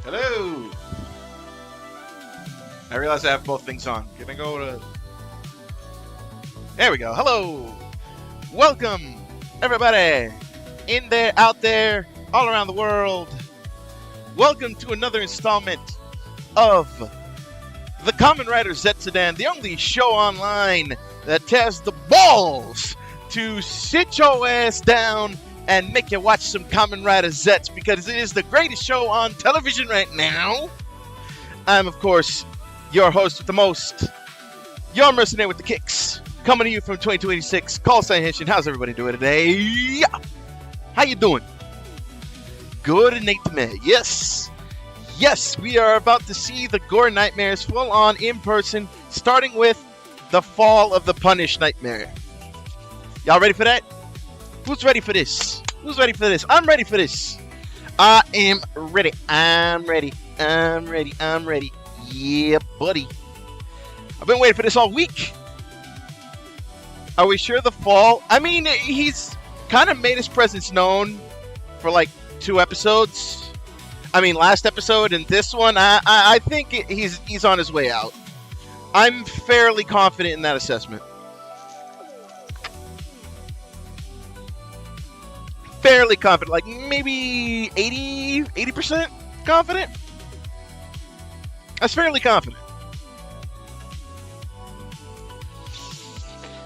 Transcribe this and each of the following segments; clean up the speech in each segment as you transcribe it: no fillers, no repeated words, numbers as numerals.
Hello. I realize I have both things on. Can I go to... There we go. Hello. Welcome, everybody. In there, out there, all around the world. Welcome to another installment of the Kamen Rider ZEZTZ-udan, the only show online that has the balls to sit your ass down and make you watch some Kamen Rider Zets, because it is the greatest show on television right now. I'm, of course, your host with the most, your mercenary with the kicks, coming to you from 2286, call sign Henshin. How's everybody doing today? Yeah. How you doing? Good and Nightmare. Yes. Yes, we are about to see the Gore Nightmares full on in person, starting with the Fall of the Punish Nightmare. Y'all ready for that? Who's ready for this? Who's ready for this? I'm ready for this. I am ready. I'm ready. I'm ready. I'm ready. Yeah, buddy. I've been waiting for this all week. Are we sure the Fall? I mean, he's kind of made his presence known for like 2 episodes. I mean, last episode and this one. I think he's on his way out. I'm fairly confident in that assessment. Fairly confident, like maybe 80% confident. That's fairly confident.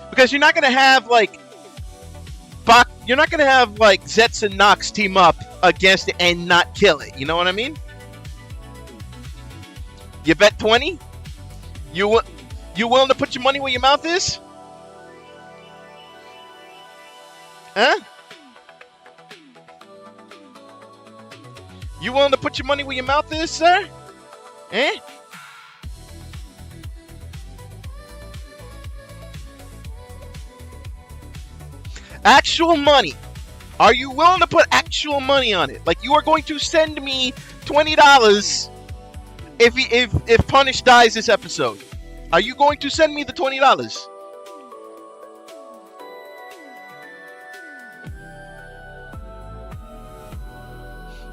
Because you're not gonna have like Zets and Nox team up against it and not kill it. You know what I mean? You bet 20? You willing to put your money where your mouth is? Huh? You willing to put your money where your mouth is, sir? Eh? Actual money. Are you willing to put actual money on it? Like, you are going to send me $20 if Punish dies this episode. Are you going to send me the $20?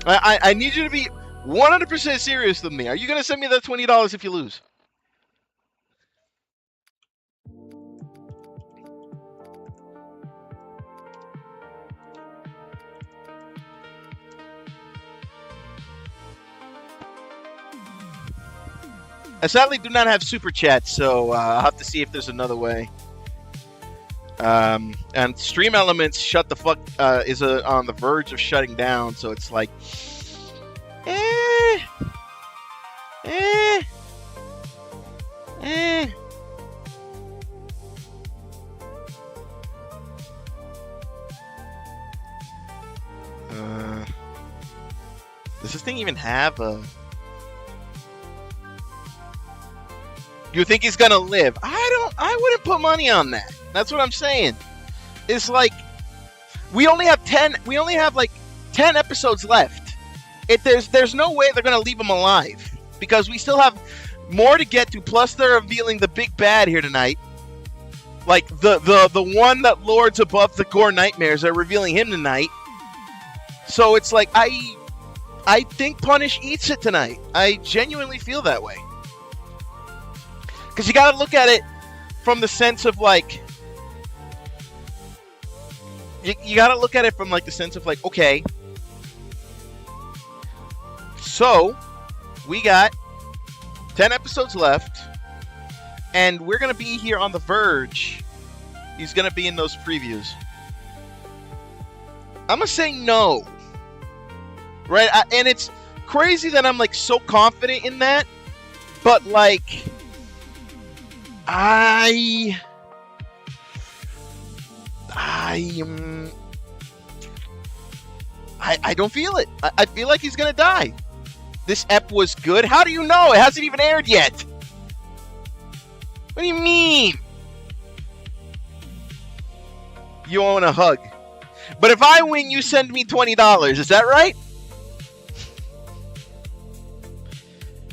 I need you to be 100% serious with me. Are you going to send me that $20 if you lose? I sadly do not have super chat, so I'll have to see if there's another way. And Stream Elements shut the fuck is on the verge of shutting down, so it's like, does this thing even have a? You think he's gonna live? I wouldn't put money on that. That's what I'm saying. It's like we only have 10 episodes left. There's no way they're gonna leave him alive, because we still have more to get to, plus they're revealing the big bad here tonight. Like the one that lords above the Gore Nightmares, are revealing him tonight. So it's like I think Punish eats it tonight. I genuinely feel that way. Because you gotta look at it from the sense of like, you gotta look at it from like the sense of like, okay, so we got 10 episodes left, and we're gonna be here on the verge. He's gonna be in those previews. I'm gonna say no, right? And it's crazy that I'm like so confident in that, but like, I don't feel it. I feel like he's gonna die. This ep was good. How do you know? It hasn't even aired yet. What do you mean? You want a hug. But if I win, you send me $20. Is that right?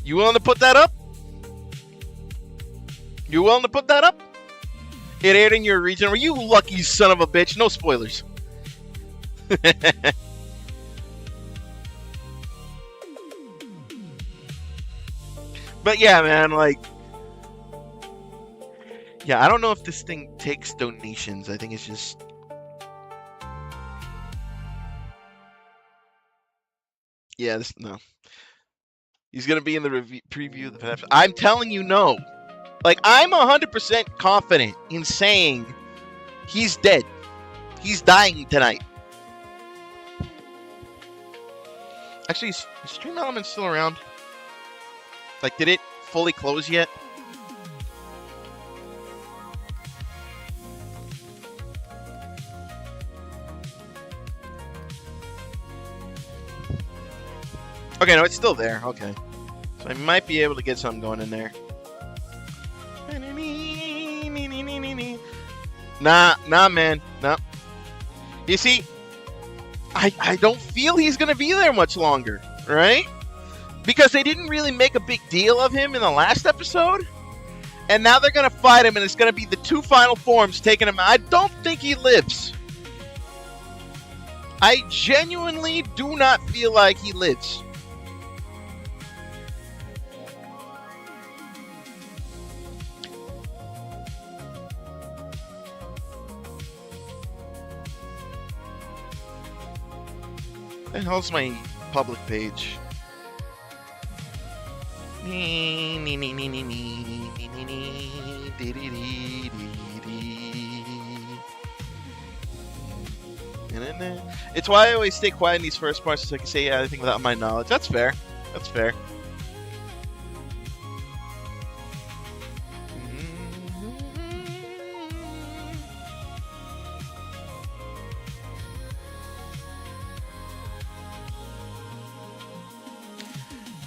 You willing to put that up? You willing to put that up? It aired in your region. Are you lucky son of a bitch? No spoilers. But yeah, man, like, yeah, I don't know if this thing takes donations. I think it's just. Yeah, no. He's gonna be in the preview of the episode. I'm telling you, no. Like, I'm 100% confident in saying he's dead. He's dying tonight. Actually, is Stream Element still around? Like, did it fully close yet? Okay, no, it's still there. Okay. So I might be able to get something going in there. Nah, man. Nah. You see, I don't feel he's going to be there much longer, right? Because they didn't really make a big deal of him in the last episode. And now they're going to fight him, and it's going to be the two final forms taking him out. I don't think he lives. I genuinely do not feel like he lives. What the hell's my public page? It's why I always stay quiet in these first parts so I can say anything without my knowledge. That's fair. That's fair.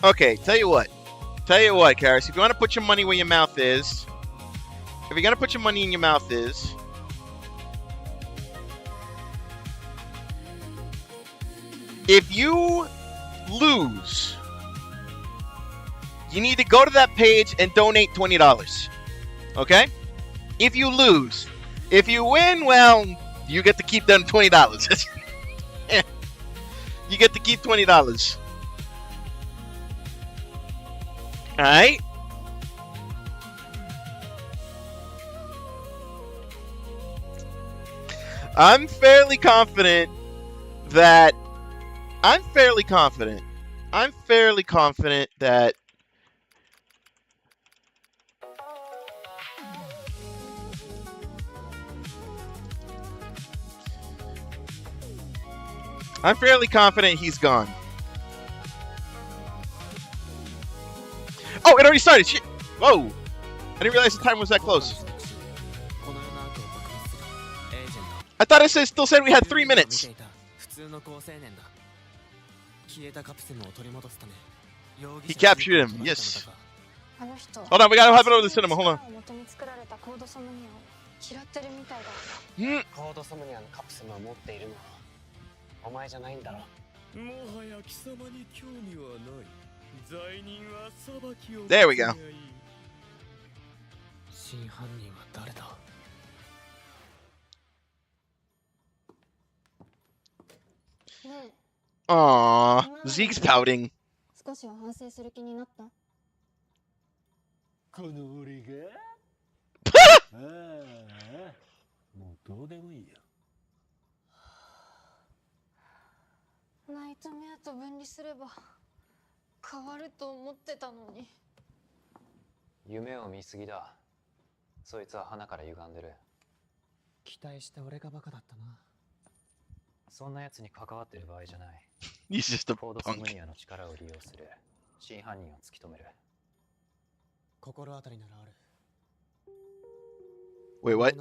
Okay, tell you what, Karis, if you want to put your money where your mouth is, if you're going to put your money in your mouth is, if you lose, you need to go to that page and donate $20, okay? If you lose. If you win, well, you get to keep them $20. You get to keep $20. Alright? I'm fairly confident that he's gone. Oh, it already started. Shit. Whoa. I didn't realize the time was that close. I thought it still said we had 3 minutes. He captured him. Yes. Hold on, we gotta hop it over to the cinema. Hold on. There we go. Aww, Zeke's pouting. He's just a punk. Wait, what?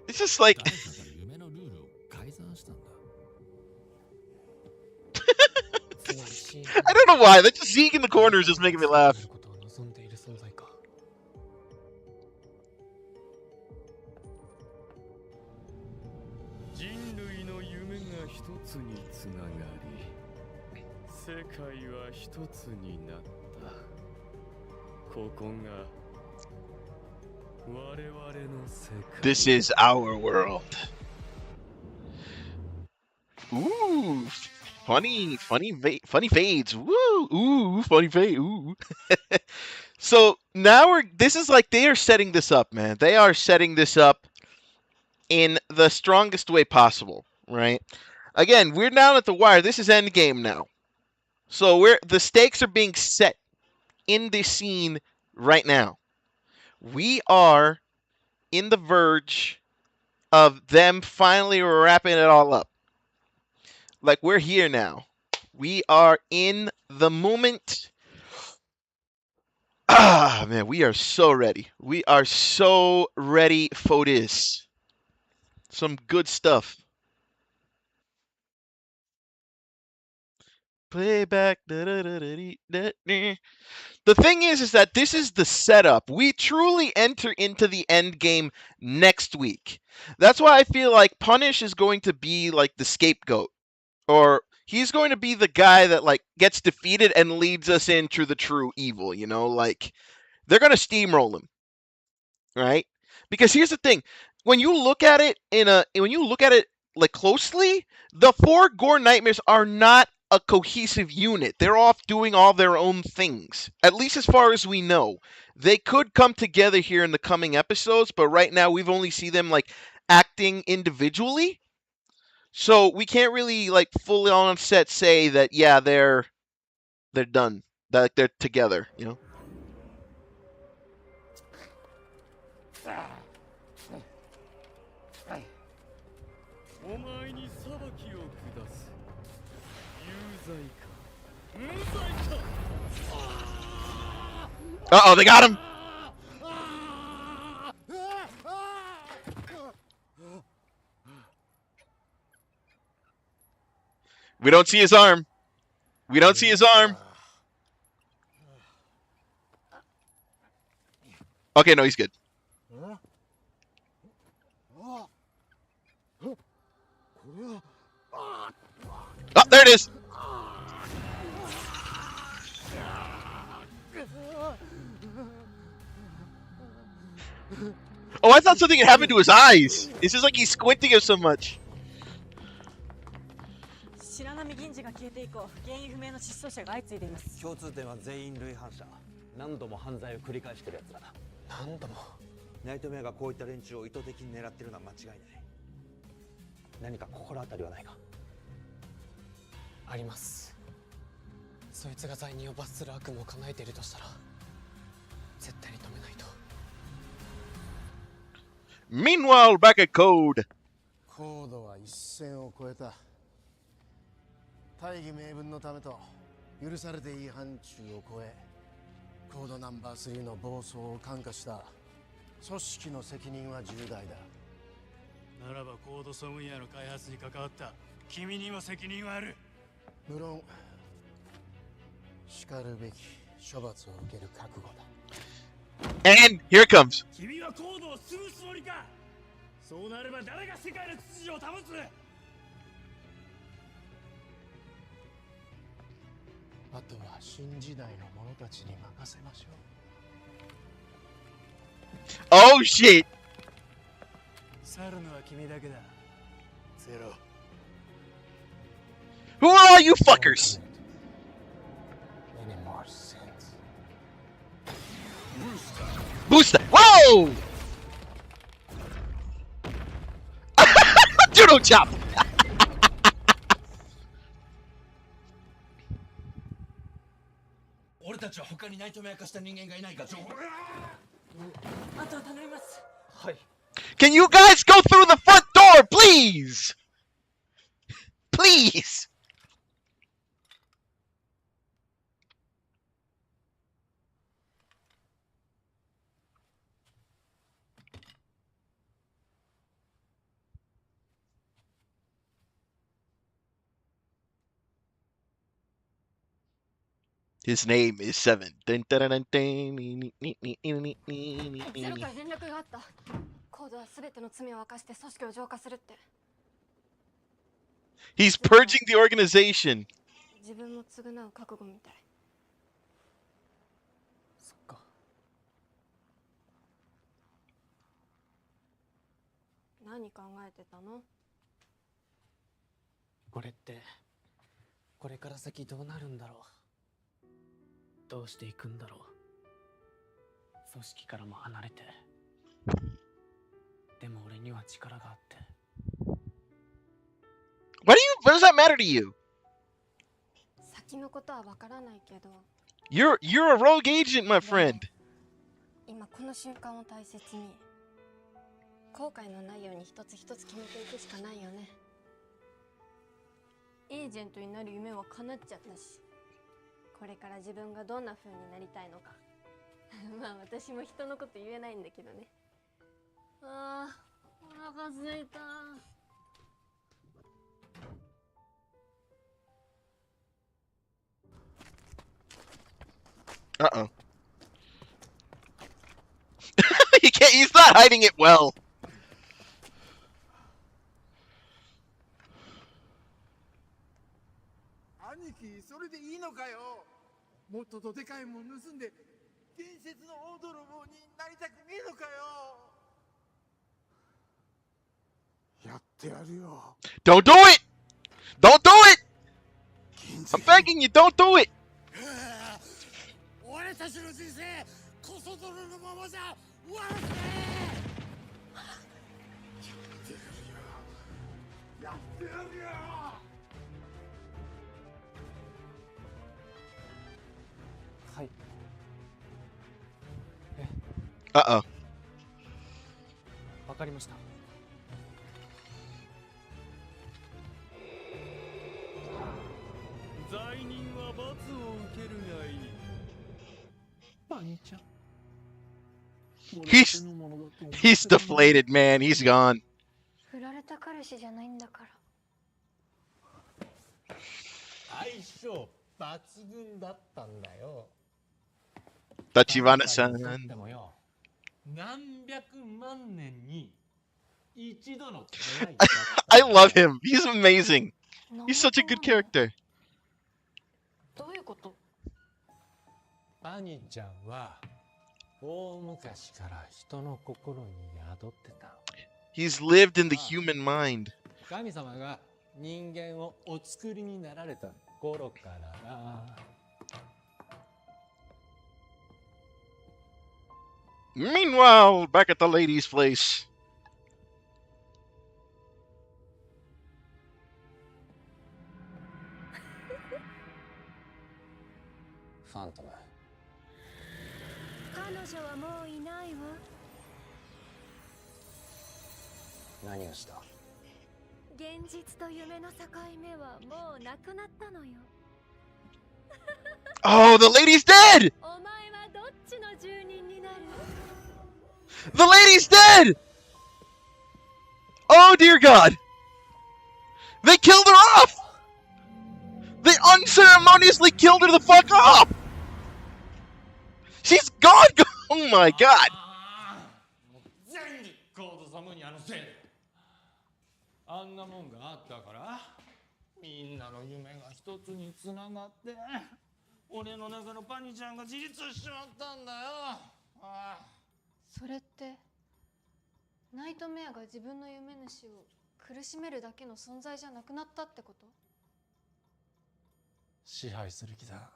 It's just like I don't know why. That just Zeke in the corner is just making me laugh. This is our world. Ooh, funny fades. Woo, ooh, funny fade. Ooh. So now this is like they are setting this up, man. They are setting this up in the strongest way possible, right? Again, we're down at the wire. This is Endgame now. So the stakes are being set in this scene right now. We are in the verge of them finally wrapping it all up. Like, we're here now. We are in the moment. Ah, man, we are so ready. We are so ready for this. Some good stuff. Playback. The thing is that this is the setup. We truly enter into the end game next week. That's why I feel like Punish is going to be like the scapegoat. Or he's going to be the guy that like gets defeated and leads us into the true evil, you know? Like, they're going to steamroll him. Right? Because here's the thing. When you look at it like closely, the four Gore Nightmares are not a cohesive unit. They're off doing all their own things. At least as far as we know. They could come together here in the coming episodes, but right now we've only seen them like acting individually. So we can't really like fully on set say that yeah, they're done. That they're together, you know? Uh-oh, they got him! We don't see his arm. We don't see his arm. Okay, no, he's good. Oh, there it is! Oh, I thought something had happened to his eyes. It's just like he's squinting so much. 白波銀次が消えて以降、原因不明の失踪者が相次いでいます。共通点は全員類反者。何度も犯罪を繰り返してるやつらだ。何度も。ナイトメアがこういった連中を意図的に狙ってるのは間違いない。何か心当たりはないか。あります。そいつが罪人を罰する悪夢を叶えているとしたら、絶対に止めないと。Meanwhile, back at Code. 高度は一線を越えた。大義名分のためと許されていい範疇を超え、コードナンバー3の暴走を感化した組織の責任は重大だ。ならばコードソムイヤの開発に関わった君にも責任はある。無論しかるべき処罰を受ける覚悟だ。And here it comes. 君はコードを潰すつもりか。そうなれば誰が世界の秩序を保つ。あとは新時代の者たちに任せましょう。Oh shit! 去るのは君だけだ。ゼロ。Who are all you fuckers? Any more sins? Booster! Whoa! Judo chop! 俺たちは他にナイトメア化した人間がいないか情報。あとは頼みます。はい。Can you guys go through the front door, please? Please! His name is Seven. ゼロから連絡があった。コードは全ての罪を明かして組織を浄化するって。He's purging the organization. 自分も償う覚悟みたい。そっか。何考えてたの？これってこれから先どうなるんだろう。どうしていくんだろう。組織からも離れて、でも俺には力があって。What does that matter to you? 先のことはわからないけど、 You're a rogue agent, my friend. 今この瞬間を大切に、後悔のないように一つ一つ決めていくしかないよね。エージェントになる夢は叶っちゃったし、これから自分がどんな風になりたいのかまあ私も人のこと言えないんだけどね。ああ、お腹すいた。Uh-oh. He's not hiding it well. 兄貴、それでいいのかよ。もっとどでかいもん盗んで伝説の大泥棒になりたくねえのかよ。やってやるよ。 Don't do it! Don't do it! I'm begging you, don't do it! 俺たちの人生こそ泥のままじゃ終わらせねえ。やってやるよ。やってやるよ。はい。Uh-oh. わかりました。罪人は罰を受けるがいい。バニちゃん。 He's deflated, man. He's gone. 振られた彼氏じゃないんだから。相性抜群だったんだよ。 Tachibana-san. でもよ、何百万年に一度の出会いだった I love him. He's amazing. He's such a good character. どういうこと？バニーちゃんは大昔から人の心に宿ってた。 He's lived in the human mind. 神様が人間をお作りになられた頃からな。 Meanwhile, back at the lady's place. ファントム。彼女はもういないわ。何をした？現実と夢の境目はもうなくなったのよ。Oh, the lady's dead! お前はどっちの住人になる？ The lady's dead! Oh, dear God. They killed her off! They unceremoniously killed her the fuck off! She's gone! Oh my God! 全部コードサムニアのせいで。あんなもんがあったからみんなの夢が一つにつながって俺の中のパニちゃんが自立しちまったんだよ。ああ、それってナイトメアが自分の夢主を苦しめるだけの存在じゃなくなったってこと？支配する気だ。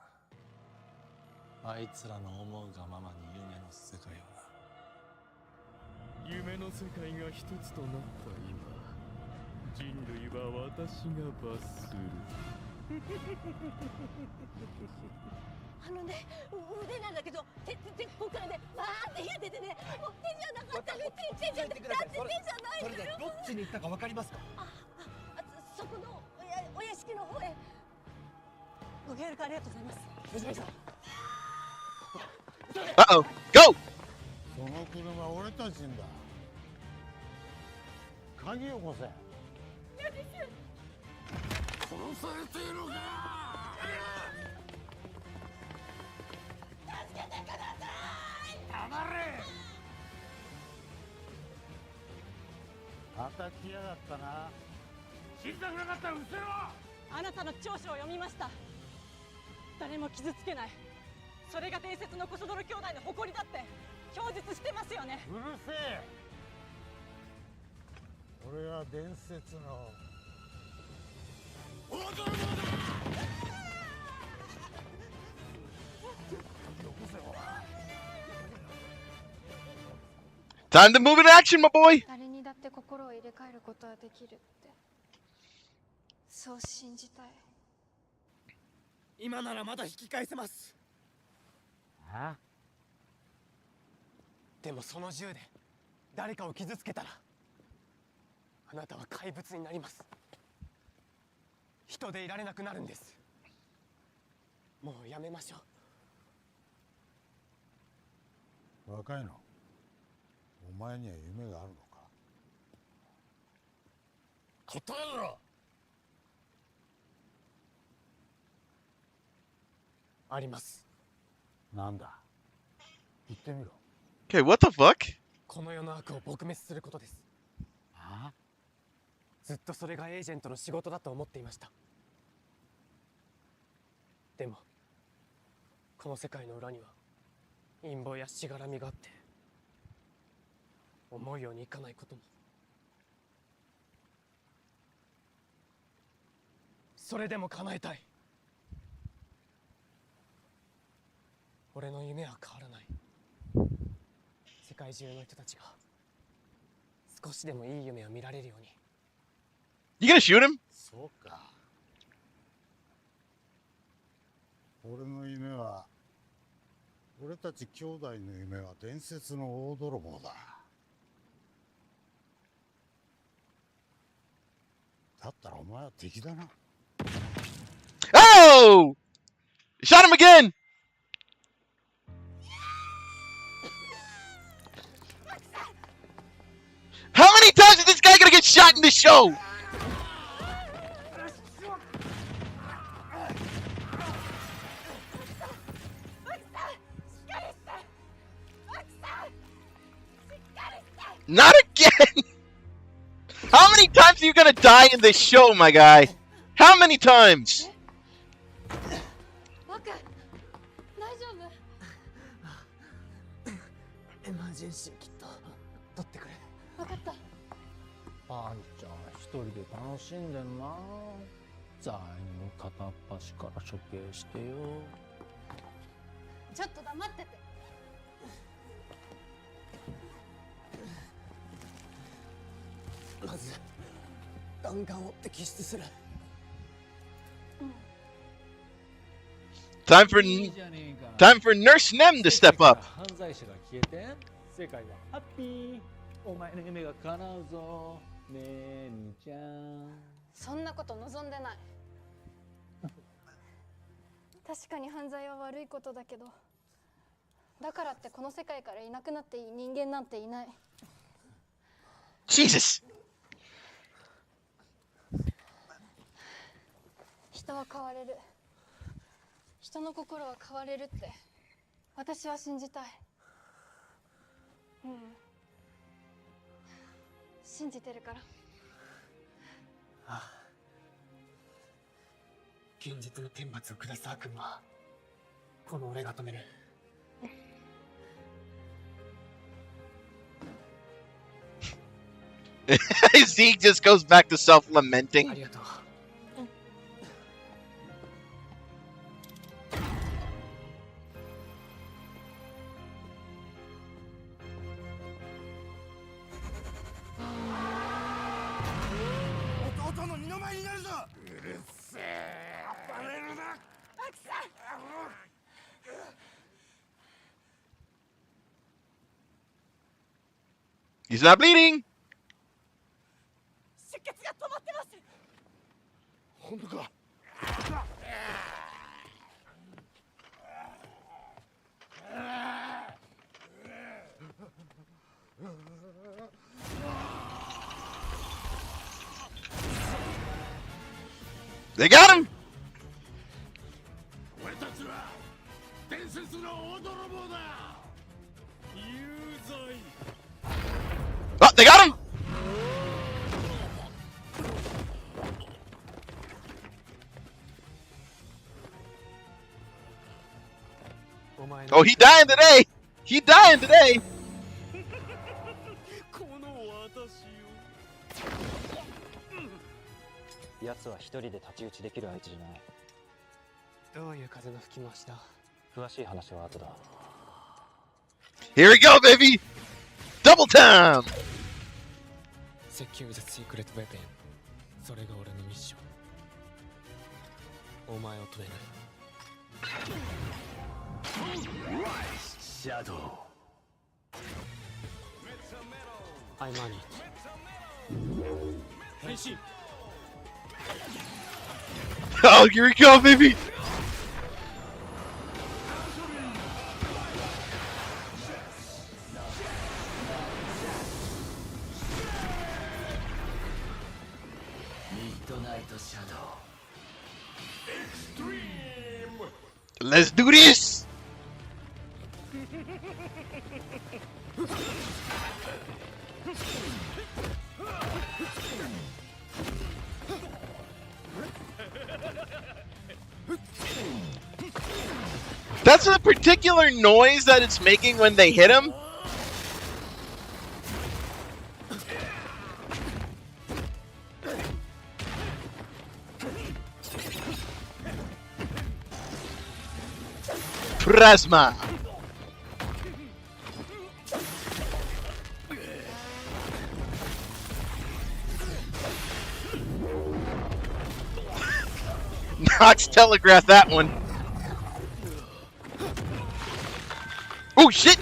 あいつらの思うがままに夢の世界をな。夢の世界が一つとなった今、人類は私が罰する。ね、腕なんだけど、手ここからね、わーって冷えててね、もう手じゃなかったね、手じゃなくて、だって手じゃないそれでどっちに行ったかわかりますか？そこのお屋敷の方へ。ご協力ありがとうございます。娘さん。Uh-oh. Go! その車俺たちんだ。鍵をこせ。殺されているのか。助けてください。黙れ。叩きやがったな。死にたくなかったらうせろ。あなたの調書を読みました。誰も傷つけない、それが伝説のコソ泥兄弟の誇りだって供述してますよね。うるせえ。は伝説の大泥棒だ。よこせよ。 Time to move in action, my boy! 誰にだって心を入れ替えることはできるって、そう信じたい。今ならまだ引き返せます。あでもその銃で誰かを傷つけたらあなたは怪物になります。人でいられなくなるんです。もうやめましょう。若いの、お前には夢があるのか。答えろ。あります。なんだ、言ってみろ。 Okay, what the fuck? この世の悪を撲滅することです。あずっとそれがエージェントの仕事だと思っていました。でもこの世界の裏には陰謀やしがらみがあって、思うようにいかないことも。それでも叶えたい。俺の夢は変わらない。世界中の人たちが少しでもいい夢を見られるように。 You gonna shoot him? そうか。俺の夢は、俺たち兄弟の夢は伝説の大泥棒だ。だったらお前は敵だな。 Oh! Shot him again! How many times is this guy gonna get shot in this show? Not again! How many times are you gonna die in this show, my guy? How many times? バカ、大丈夫？エマージェンシーキット取ってくれ。分かった。あんちゃん一人で楽しんでんな。罪人片っ端から処刑してよ。ちょっと黙ってて。まず弾丸を摘出する。Time for Nurse Nem to step up. 犯罪者が消えて世界はハッピー。お前の夢が叶うぞねえ兄ちゃん。そんなこと望んでない。確かに犯罪は悪いことだけど、だからってこの世界からいなくなっていい人間なんていない。 Jesus. 人は変われる。人の心は変われるって私は信じたい。うん、信じてるから。ああ、現実の天罰を下す悪夢はこの俺が止める。Zeke just goes back to self-lamenting. ありがとう。弟の二の舞になるぞ。うるせえ。暴れるな。奥さん。 He's not bleeding. 出血が止まってます。本当か。 They got him. 俺たちは伝説の大泥棒だ。有罪。 Oh, they got him. Oh, he dying today. He dying today. この私を。奴は一人で太刀打ちできる相手じゃない。どういう風の吹き回しだ。詳しい話は後だ。 Here we go, baby! Double time! Secure the secret weapon. それが俺のミッション。お前を止めない。Shadow. I'm on it. 変身。 Oh, here we go, baby! Let's do this! That's a particular noise that it's making when they hit him. Plasma. Knox telegraphed that one. Oh shit!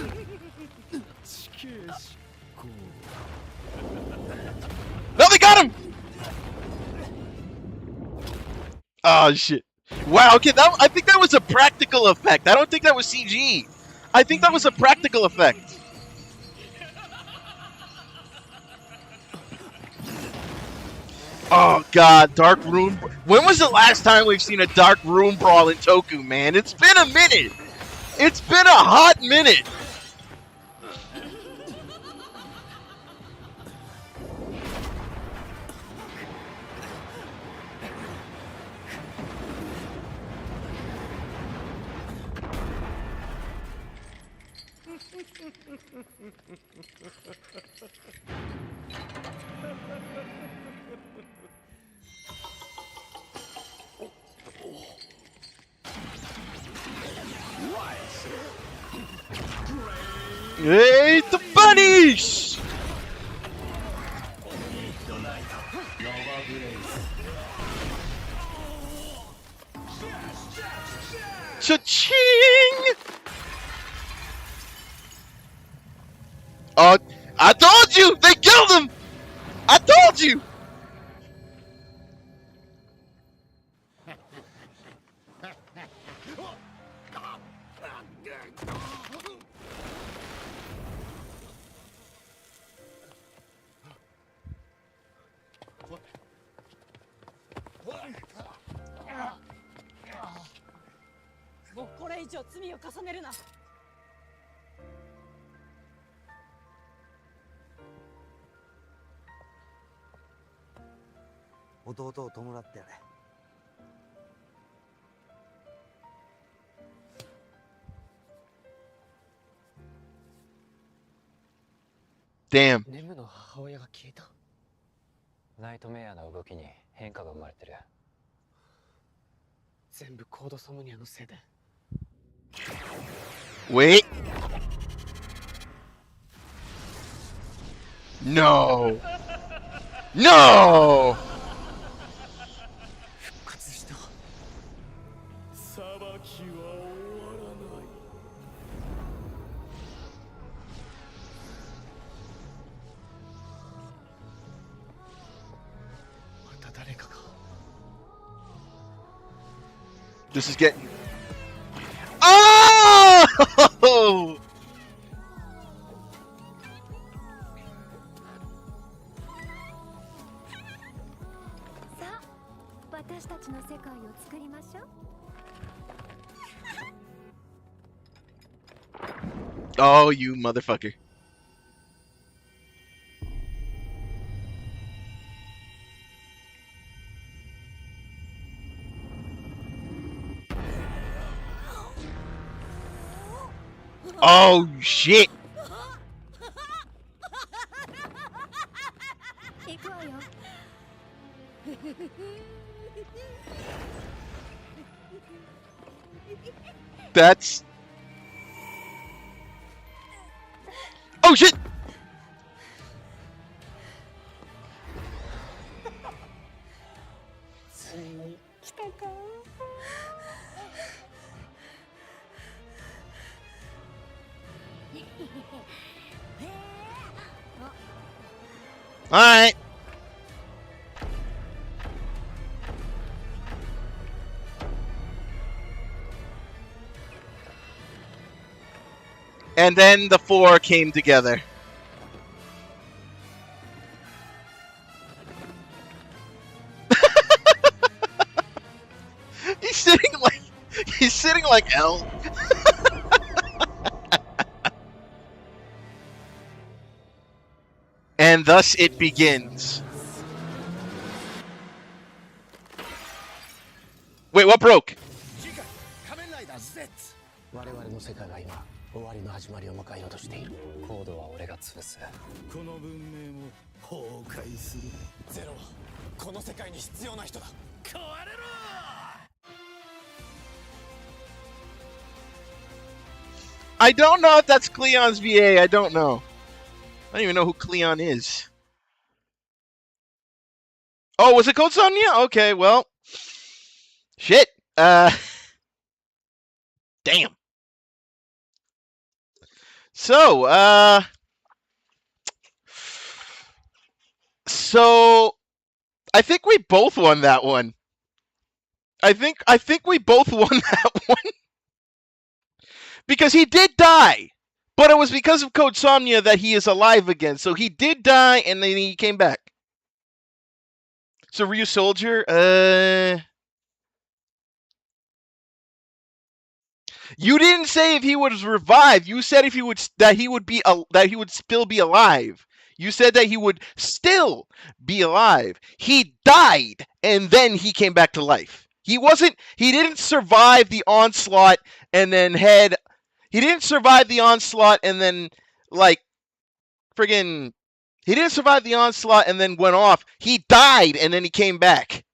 No, they got him! Oh shit. Wow, okay, I think that was a practical effect. I don't think that was CG. I think that was a practical effect. Oh god, Dark Rune. When was the last time we've seen a Dark Rune brawl in Toku, man? It's been a minute. It's been a hot minute. Hey, the bunnies! Cha-ching! Oh, I told you! They killed him! I told you!もうこれ以上罪を重ねるな。弟を弔ってやれ。Damn. ネムの母親が消えた。ナイトメアの動きに変化が生まれてる。全部コードソムニアのせいで。Wait. No. No. 復活した。裁きは終わらない。また誰かが。This is getting. Oh! さあ、私たちの世界を作りましょう。Oh, you motherfucker. Oh shit. 行くわよ。 「 行くわよ。 行くわよ。 行くわよ。 行くわよ。 行くわよ。 行くわよ。 行くわよ。 行くわよ。 行くわよ。 行くわよ。 行くわよ。That's... Oh shit! Alright. And then the four came together. He's sitting like L. And thus it begins. Wait, what broke? 我々の世界が今終わりの始まりを迎えようとしている。コードは俺が潰す。この文明も崩壊する。ゼロはこの世界に必要な人だ。壊れろ。 I don't know if that's Cleon's VA. I don't know. I don't even know who Cleon is. Oh, was it Code Sonya? Okay, well. Shit. Damn. So, So, I think we both won that one. I think we both won that one. Because he did die. But it was because of Code Somnia that he is alive again. So he did die and then he came back. So Ryu Soldier, you didn't say if he was revived. You said if he would that he would still be alive. You said that he would still be alive. He died and then he came back to life. He didn't survive the onslaught and then he didn't survive the onslaught and then, like, friggin'... He didn't survive the onslaught and then went off. He died and then he came back.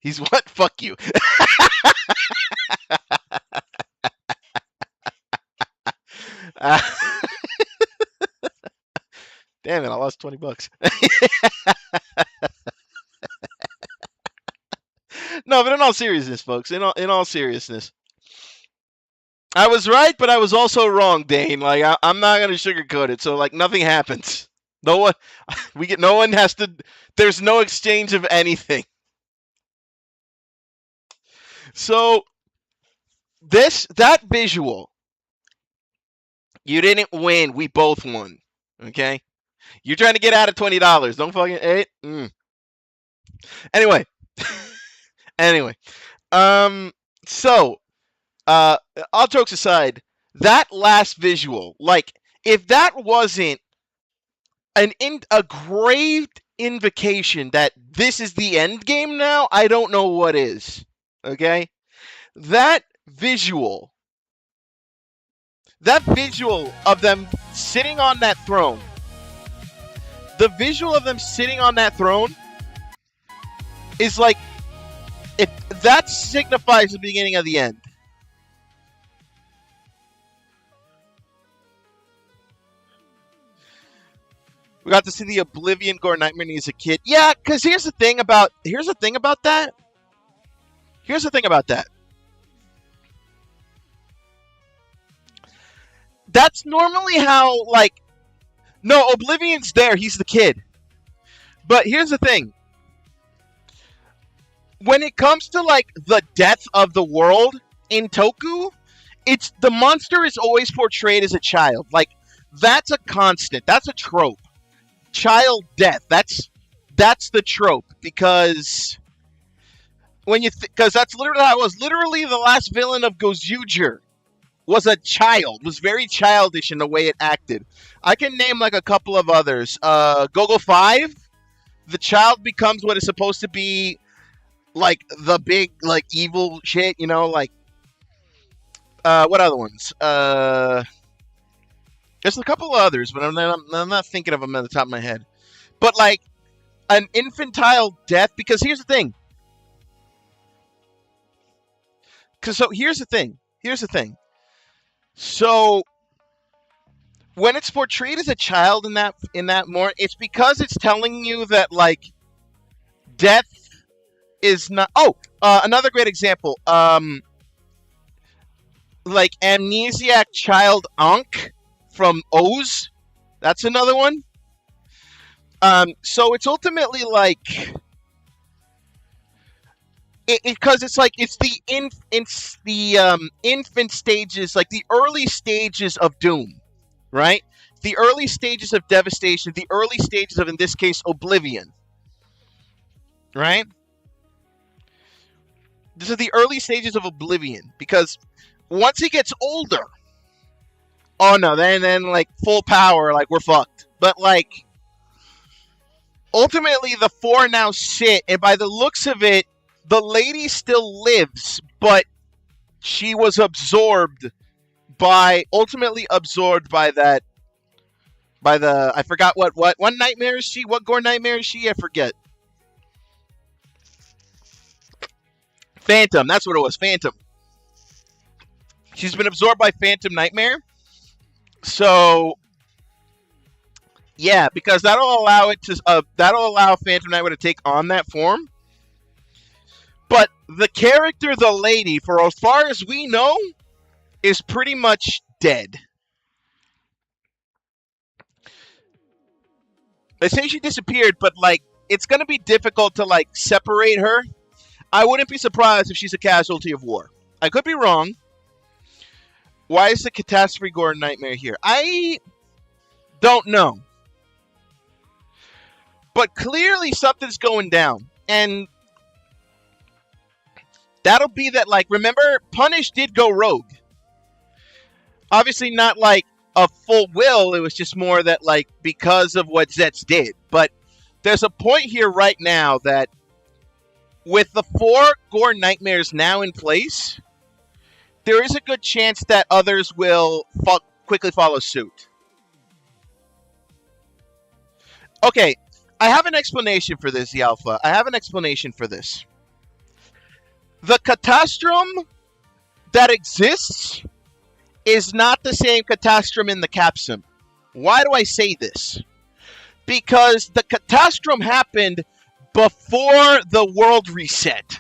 He's what? Fuck you. Damn it, I lost $20. No, but in all seriousness, folks, in all seriousness, I was right, but I was also wrong, Dane. Like, I'm not gonna sugarcoat it. So, like, nothing happens. No one has to. There's no exchange of anything. So, that visual, you didn't win. We both won. Okay, you're trying to get out of $20. Don't fucking it. Anyway. So, all jokes aside, that last visual, like, if that wasn't a grave invocation that this is the end game now, I don't know what is. Okay? That visual of them sitting on that throne, is like, that signifies the beginning of the end. We got to see the Oblivion Gore Nightmare as a kid. Yeah, because here's the thing about that. That's normally how, like, no, Oblivion's there. He's the kid. But here's the thing. When it comes to, like, the death of the world in Toku, the monster is always portrayed as a child. Like, that's a constant. That's a trope. Child death. That's the trope, because because that's literally the last villain of Gozuger was a child. Was very childish in the way it acted. I can name like a couple of others. Gogo 5, the child becomes what is supposed to be like the big, like, evil shit, you know, like, what other ones? There's a couple others, but I'm not thinking of them at the top of my head. But like an infantile death, because here's the thing. Here's the thing. So when it's portrayed as a child in that more, it's because it's telling you that like death is not. Oh, another great example. Like amnesiac child Ankh from Oz. That's another one. So it's ultimately like because it's like it's the infant stages, like the early stages of doom, right? The early stages of devastation, the early stages of, in this case, oblivion, right? This is the early stages of oblivion, because once he gets older, oh no, then like full power, like we're fucked. But like ultimately the four now sit, and by the looks of it, the lady still lives, but she was ultimately absorbed by the, I forgot what nightmare is she? What gore nightmare is she? I forget. Phantom, that's what it was, Phantom. She's been absorbed by Phantom Nightmare. So yeah, because that'll allow Phantom Nightmare to take on that form. But the character, the lady, for as far as we know, is pretty much dead. They say she disappeared, but like it's gonna be difficult to like separate her. I wouldn't be surprised if she's a casualty of war. I could be wrong. Why is the catastrophe gore nightmare here? I don't know. But clearly something's going down. And that'll be that, like, remember, Punish did go rogue. Obviously not like a full will. It was just more that, like, because of what ZETZ did. But there's a point here right now that with the 4 gore nightmares now in place, there is a good chance that others will quickly follow suit. Okay, I have an explanation for this, the Alpha. I have an explanation for this. The catastrum that exists is not the same catastrum in the capsum. Why do I say this? Because the catastrum happened before the world reset.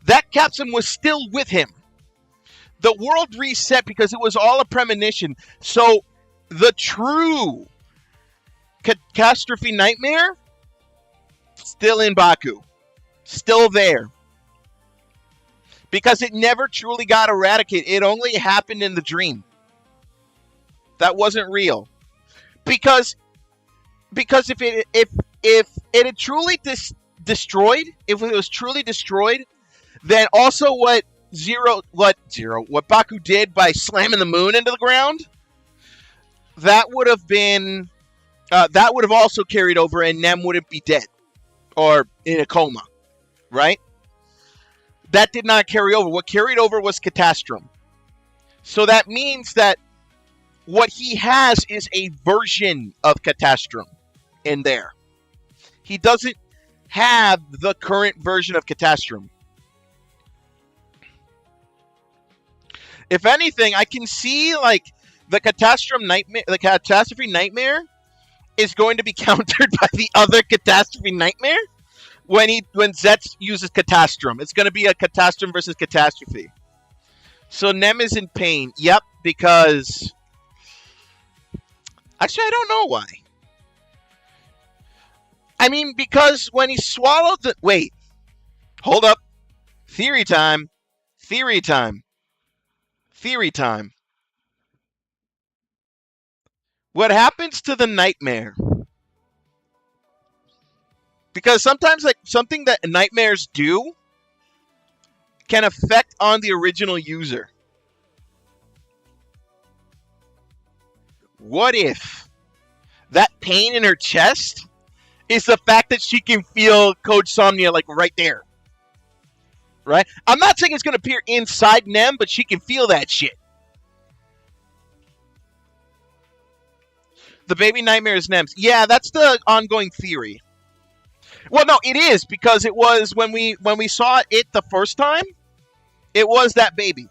That capsum was still with him. The world reset because it was all a premonition. So the true catastrophe nightmare, still in Baku. Still there. Because it never truly got eradicated. It only happened in the dream. That wasn't real. Because if it had truly destroyed, if it was truly destroyed, then also what Baku did by slamming the moon into the ground, that would have also carried over, and Nem wouldn't be dead or in a coma, right? That did not carry over. What carried over was Catastrum. So that means that what he has is a version of Catastrum in there. He doesn't have the current version of Catastrum. If anything, I can see like the catastrophe nightmare is going to be countered by the other catastrophe nightmare when ZETZ uses Catastrum. It's going to be a Catastrum versus Catastrophe. So Nem is in pain. Yep, because actually I don't know why. I mean, because when he swallowed the... Wait. Hold up. Theory time. Theory time. Theory time. What happens to the nightmare? Because sometimes, like, something that nightmares do can affect on the original user. What if that pain in her chest is the fact that she can feel Coach Somnia, like, right there? Right? I'm not saying it's going to appear inside Nem, but she can feel that shit. The baby nightmare is Nems. Yeah, that's the ongoing theory. Well, no, it is, because it was when we saw it the first time, it was that baby.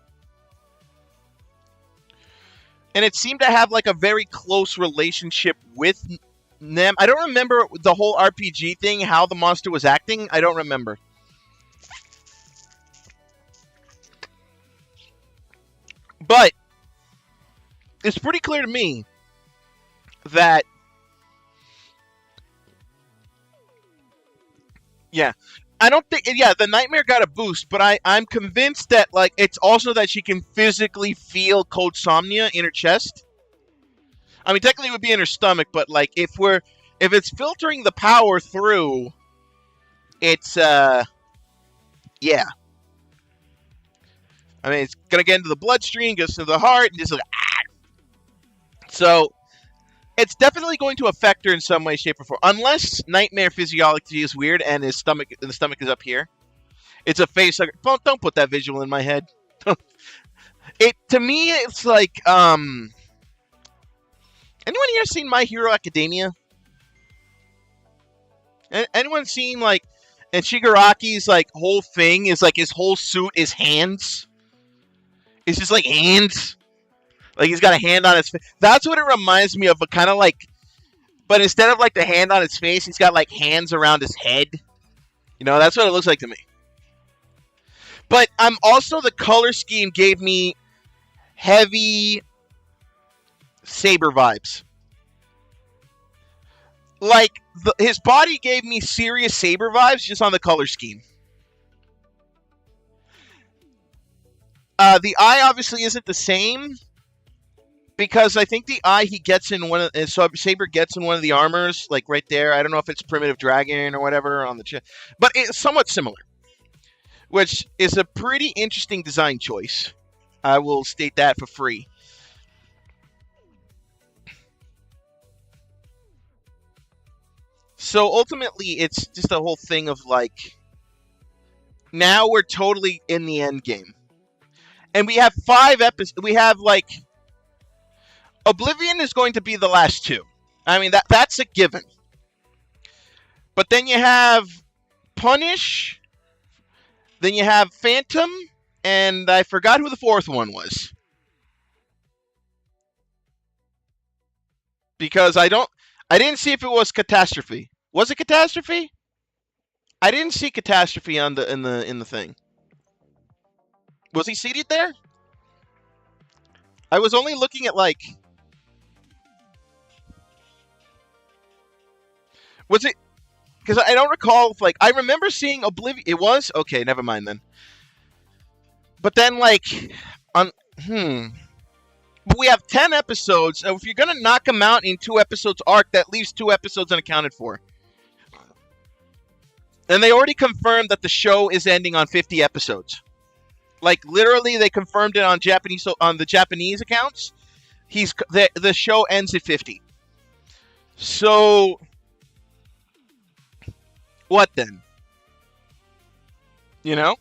And it seemed to have like a very close relationship with Nem. I don't remember the whole RPG thing, how the monster was acting. I don't remember. But it's pretty clear to me that, yeah, I don't think, yeah, the nightmare got a boost, but I'm convinced that, like, it's also that she can physically feel Code Somnia in her chest. I mean, technically it would be in her stomach, but, like, if it's filtering the power through, it's, yeah. I mean, it's gonna get into the bloodstream, goes to the heart, and just like, ah! So, it's definitely going to affect her in some way, shape, or form. Unless nightmare physiology is weird and the stomach is up here. It's a face like, don't put that visual in my head. To me, it's like, anyone here seen My Hero Academia? Anyone seen, like, and Shigaraki's, like, whole thing is, like, his whole suit is hands? It's just, like, hands. Like, he's got a hand on his face. That's what it reminds me of, but kind of like, but instead of, like, the hand on his face, he's got, like, hands around his head. You know, that's what it looks like to me. But also, the color scheme gave me heavy Saber vibes. Like, his body gave me serious Saber vibes just on the color scheme. The eye obviously isn't the same, because I think the eye he gets in one of, so Saber gets in one of the armors, like right there. I don't know if it's Primitive Dragon or whatever on the chest, but it's somewhat similar, which is a pretty interesting design choice. I will state that for free. So ultimately, it's just a whole thing of like, now we're totally in the end game. And we have 5 episodes. We have, like, Oblivion is going to be the last 2. I mean, that's a given. But then you have Punish. Then you have Phantom. And I forgot who the 4th one was. Because I didn't see if it was Catastrophe. Was it Catastrophe? I didn't see Catastrophe on in the thing. Was he seated there? I was only looking at, like... Was it... Because I don't recall if, like... I remember seeing Oblivion... It was? Okay, never mind then. But then, like... But we have 10 episodes. So if you're going to knock them out in 2 episodes arc, that leaves 2 episodes unaccounted for. And they already confirmed that the show is ending on 50 episodes. Like, literally, they confirmed it on the Japanese accounts. The show ends at 50. So, what then? You know?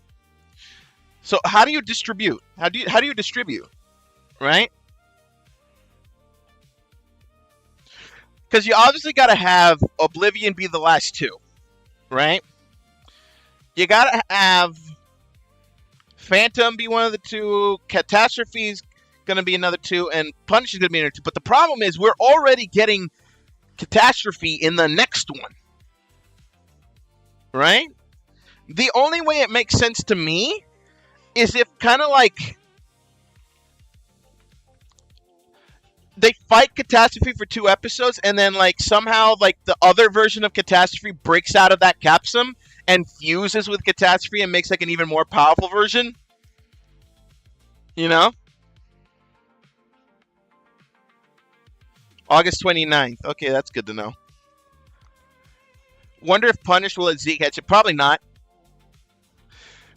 So, how do you distribute? How do you distribute? Right? Because you obviously got to have Oblivion be the last 2. Right? You got to have Phantom be one of the 2, Catastrophe's going to be another 2, and Punish is going to be another 2. But the problem is we're already getting Catastrophe in the next one. Right? The only way it makes sense to me is if kind of like they fight Catastrophe for 2 episodes, and then like somehow like the other version of Catastrophe breaks out of that capsule and fuses with Catastrophe and makes like an even more powerful version. You know? August 29th. Okay, that's good to know. Wonder if Punish will let Zeke catch it. Probably not.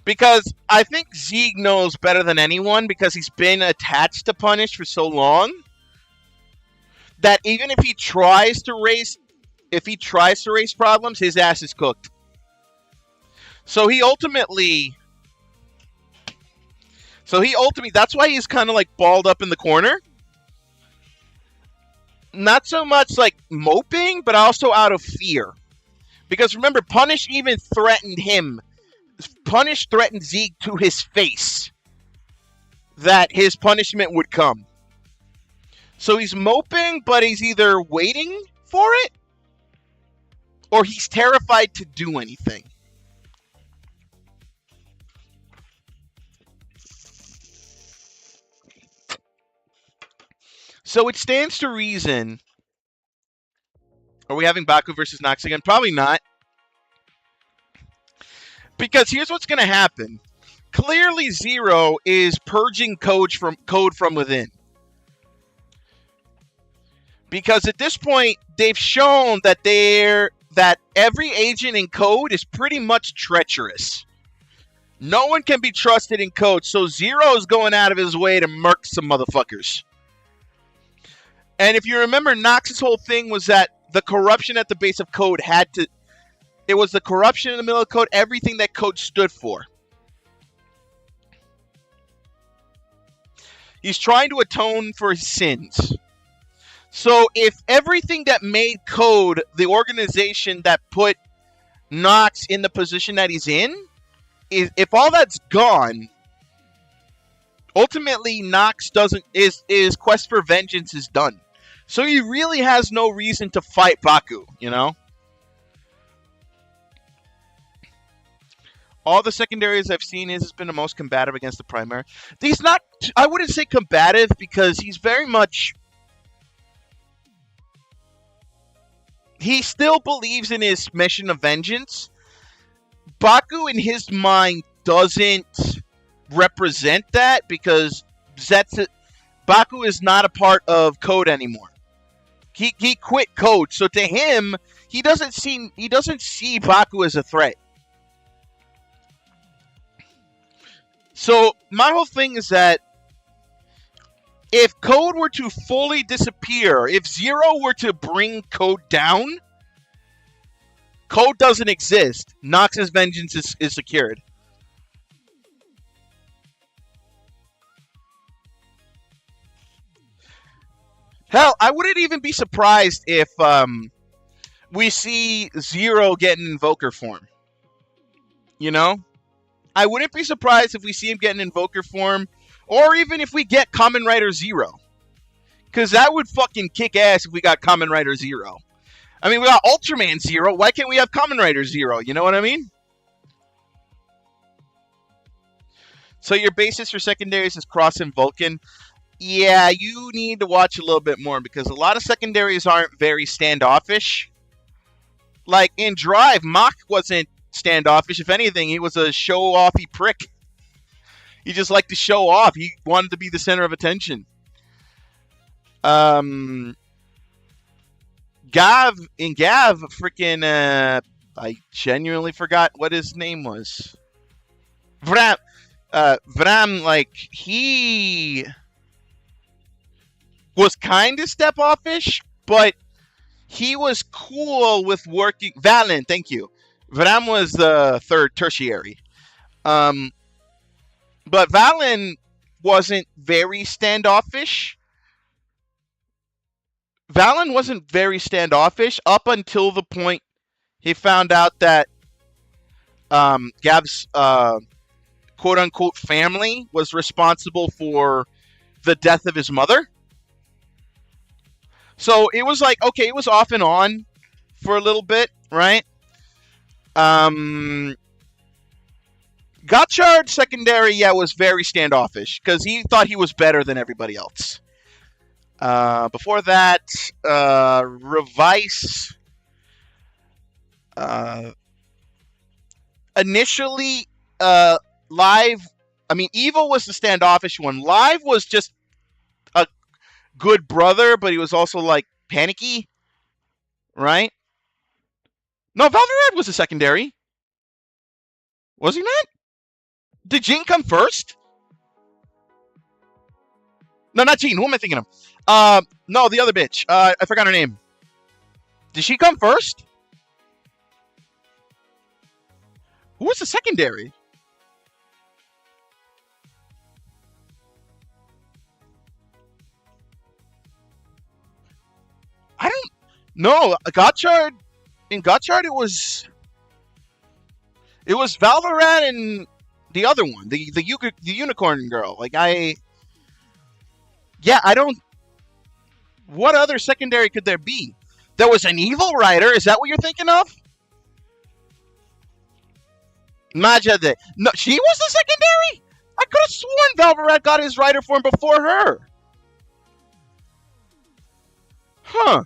Because I think Zeke knows better than anyone, because he's been attached to Punish for so long, that even if he tries to raise problems, his ass is cooked. So he ultimately, that's why he's kind of like balled up in the corner. not so much like moping, but also out of fear. Because remember, Punish even threatened him. Punish threatened Zeke to his face that his punishment would come. So he's moping, but he's either waiting for it or he's terrified to do anything. So it stands to reason. Are we having Baku versus Nox again? Probably not. Because here's what's going to happen. Clearly, Zero is purging code from within. Because at this point, they've shown that every agent in code is pretty much treacherous. No one can be trusted in code, so Zero is going out of his way to murk some motherfuckers. And if you remember, Nox's whole thing was that the corruption at the base of code it was the corruption in the middle of code, everything that code stood for. He's trying to atone for his sins. So if everything that made code the organization that put Nox in the position that he's in, if all that's gone, ultimately Nox his quest for vengeance is done. So he really has no reason to fight Baku, you know? All the secondaries I've seen, has been the most combative against the primary. He's not, I wouldn't say combative, because he's very much... He still believes in his mission of vengeance. Baku, in his mind, doesn't represent that, because Baku is not a part of code anymore. He quit code, so to him, he doesn't see Baku as a threat. So my whole thing is that if code were to fully disappear, if Zero were to bring code down, code doesn't exist. Nox's vengeance is secured. Hell, I wouldn't even be surprised if we see Zero get in Invoker form. You know? I wouldn't be surprised if we see him get in Invoker form, or even if we get Kamen Rider Zero. Because that would fucking kick ass if we got Kamen Rider Zero. I mean, we got Ultraman Zero. Why can't we have Kamen Rider Zero? You know what I mean? So your basis for secondaries is Cross and Vulcan. Yeah, you need to watch a little bit more, because a lot of secondaries aren't very standoffish. Like in Drive, Mach wasn't standoffish. If anything, he was a show-offy prick. He just liked to show off. He wanted to be the center of attention. Gav, freaking, I genuinely forgot what his name was. Vram, like, he was kind of step-offish, but he was cool with working... Valen, thank you. Vram was the third tertiary. But Valen wasn't very standoffish. Valen wasn't very standoffish up until the point he found out that Gav's quote-unquote family was responsible for the death of his mother. So it was like, okay, it was off and on for a little bit, right? Gotchard secondary, yeah, was very standoffish because he thought he was better than everybody else. Before that, Revice. Initially, Live. I mean, Evil was the standoffish one. Live was just a good brother, but he was also like panicky, right? No, Valverad was a secondary. Was he not? Did Jean come first? No, not Jean. Who am I thinking of? No, the other bitch. I forgot her name. Did she come first? Who was the secondary? No, Gotchard. In Gotchard, it was Valorant and the other one, the unicorn girl. Like I don't. What other secondary could there be? There was an evil writer. Is that what you're thinking of? Majade. No, she was the secondary? I could have sworn Valverat got his writer form before her. Huh.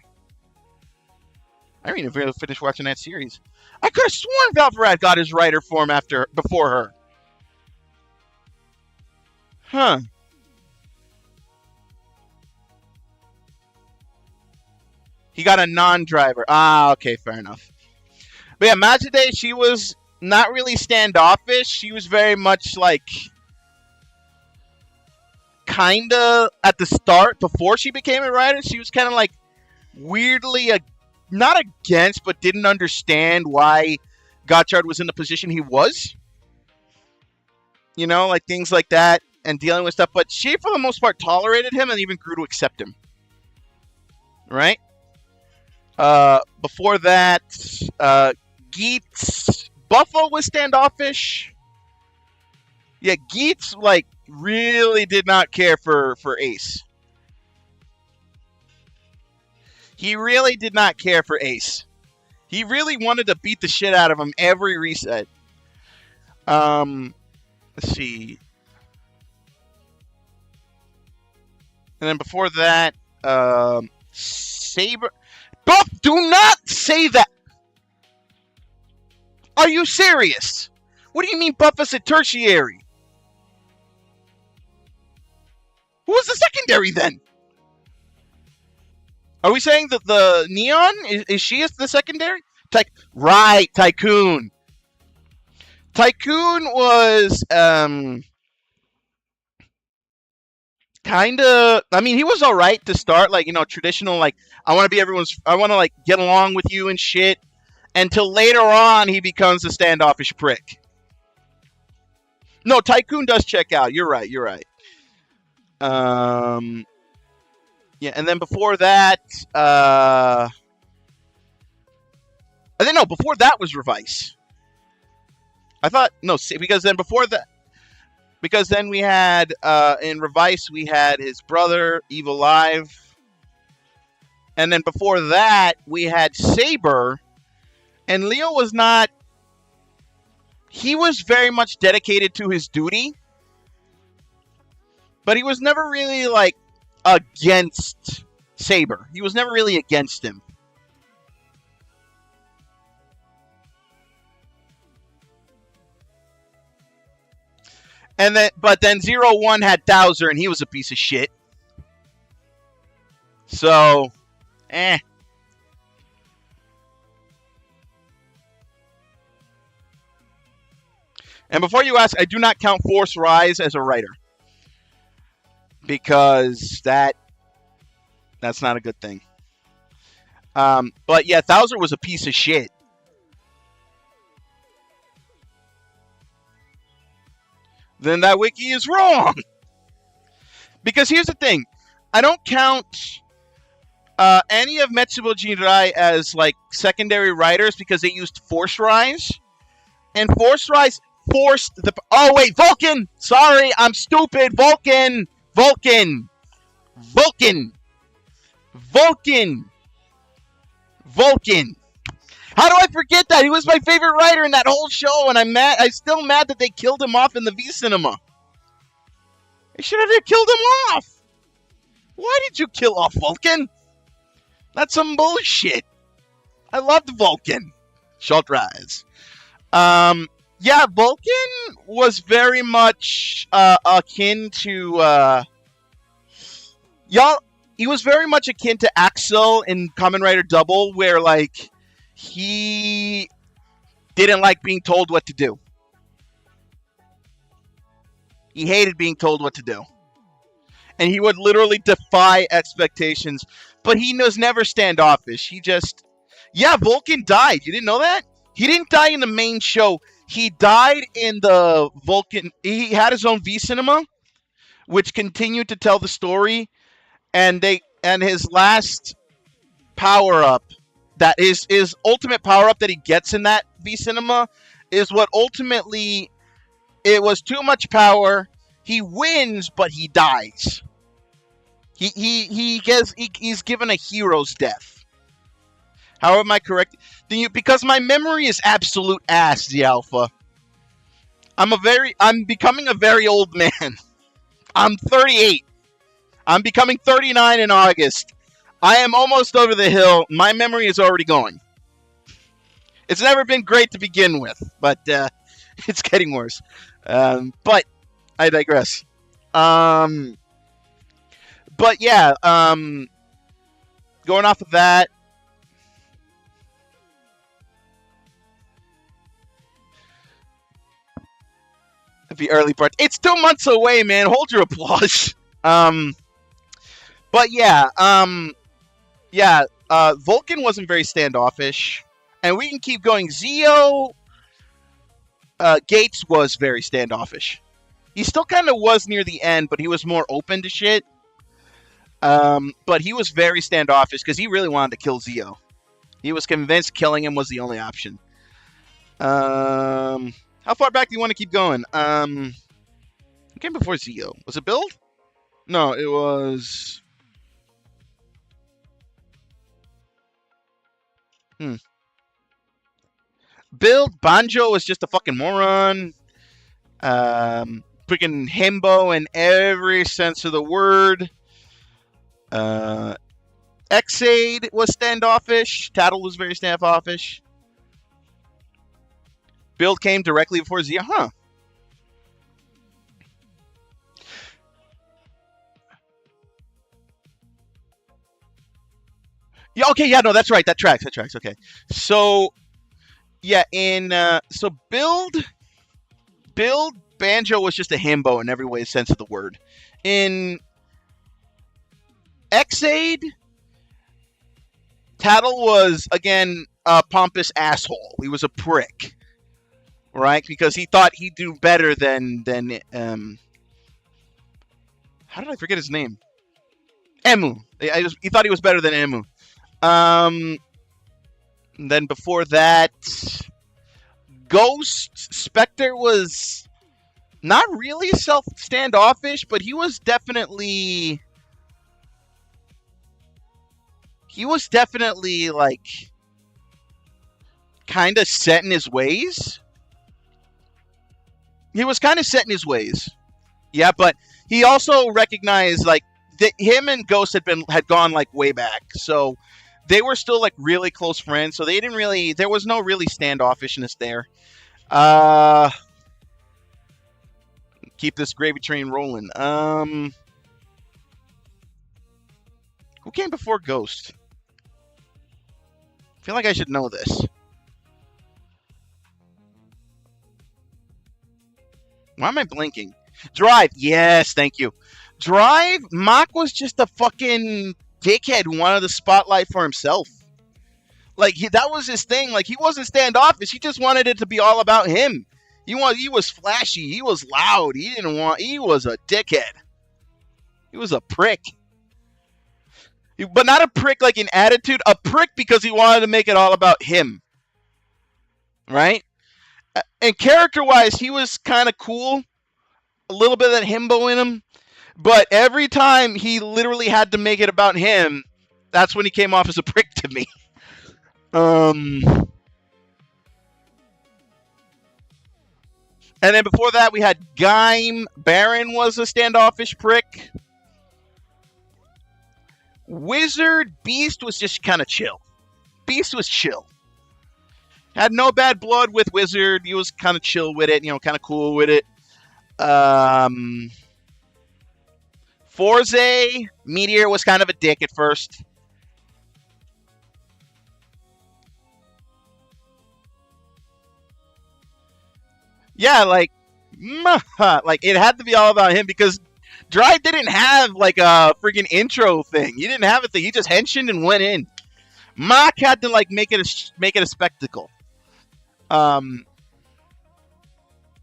I didn't even finish watching that series. I could have sworn Valverat got his writer form before her. Huh. He got a non-driver. Ah, okay, fair enough. But yeah, Majide, she was not really standoffish. She was very much like kinda at the start before she became a writer. She was kind of like weirdly not against, but didn't understand why Gotchard was in the position he was. You know, like things like that and dealing with stuff. But she, for the most part, tolerated him and even grew to accept him. Right? Before that, Geets, Buffalo was standoffish. Yeah, Geets, like, really did not care for Ace. He really did not care for Ace. He really wanted to beat the shit out of him every reset. Let's see. And then before that, Saber. Buff, do not say that. Are you serious? What do you mean Buff is a tertiary? Who was the secondary then? Are we saying that the Neon is she the secondary? Right, Tycoon. Tycoon was kind of. I mean, he was all right to start, like, you know, traditional, like, I want to like get along with you and shit. Until later on, he becomes a standoffish prick. No, Tycoon does check out. You're right. Yeah, and then before that, before that was Revice. I thought, no, because then before that, because then we had, in Revice, we had his brother, Evil Live. And then before that, we had Saber. And Leo was not, he was very much dedicated to his duty. But he was never really, like, against Saber. He was never really against him. And then, but then 0-1 had Thouser, and he was a piece of shit. So, And before you ask, I do not count Force Rise as a writer. Because that's not a good thing. But yeah, Thouser was a piece of shit. Then that wiki is wrong. Because here's the thing. I don't count any of Metsubo Jinrai as like secondary writers because they used Force Rise. And Force Rise forced the... Oh, wait, Vulcan! Sorry, I'm stupid. Vulcan! How do I forget that? He was my favorite writer in that whole show, and I'm still mad that they killed him off in the V-Cinema. They should have killed him off. Why did you kill off Vulcan? That's some bullshit. I loved Vulcan. Short Rise. Yeah, Vulcan was very much akin to he was very much akin to Axel in Kamen Rider Double, where like he didn't like being told what to do. He hated being told what to do. And he would literally defy expectations, but he was never standoffish. He just... Yeah, Vulcan died. You didn't know that? He didn't die in the main show. He died in the Vulcan... He had his own V-Cinema, which continued to tell the story. And his last power-up that is his ultimate power up that he gets in that V Cinema is what ultimately, it was too much power. He wins, but he dies. He's given a hero's death. How am I correct? Because my memory is absolute ass, the Alpha. I'm becoming a very old man. I'm 38. I'm becoming 39 in August. I am almost over the hill. My memory is already going. It's never been great to begin with, but it's getting worse. But I digress. But yeah, going off of that, the early part. It's 2 months away, man. Hold your applause. But yeah, Vulcan wasn't very standoffish, and we can keep going. Zeo Gates was very standoffish. He still kind of was near the end, but he was more open to shit. But he was very standoffish because he really wanted to kill Zeo. He was convinced killing him was the only option. How far back do you want to keep going? Who came before Zeo? Was it Build? No, it was... Build. Banjo was just a fucking moron. Freaking himbo in every sense of the word. Xaid was standoffish. Tattle was very standoffish. Build came directly before Zeo. Huh. Yeah, okay, yeah, no, that's right. That tracks. Okay. So, yeah, so Build, Banjo was just a himbo in every way sense of the word. In Xaid, Tattle was, again, a pompous asshole. He was a prick. Right? Because he thought he'd do better than how did I forget his name? Emu. He thought he was better than Emu. Then before that, Ghost Spectre was not really standoffish, but he was definitely like kind of set in his ways. He was kind of set in his ways. Yeah, but he also recognized like that him and Ghost had gone like way back. So they were still like really close friends. So they didn't really, there was no really standoffishness there. Keep this gravy train rolling. Who came before Ghost? I feel like I should know this. Why am I blinking? Drive. Yes, thank you. Drive. Mach was just a fucking dickhead who wanted the spotlight for himself. Like, that was his thing. Like, he wasn't standoffish. He just wanted it to be all about him. He was flashy. He was loud. He was a dickhead. He was a prick. But not a prick like in attitude. A prick because he wanted to make it all about him. Right? And character-wise, he was kind of cool. A little bit of that himbo in him. But every time he literally had to make it about him, that's when he came off as a prick to me. And then before that, we had Gaim. Baron was a standoffish prick. Wizard. Beast was just kind of chill. Beast was chill. Had no bad blood with Wizard. He was kind of chill with it, kind of cool with it. Forze, Meteor was kind of a dick at first. Yeah, like it had to be all about him because Drive didn't have like a freaking intro thing. He didn't have a thing. He just henshined and went in. Mach had to like make it a spectacle. And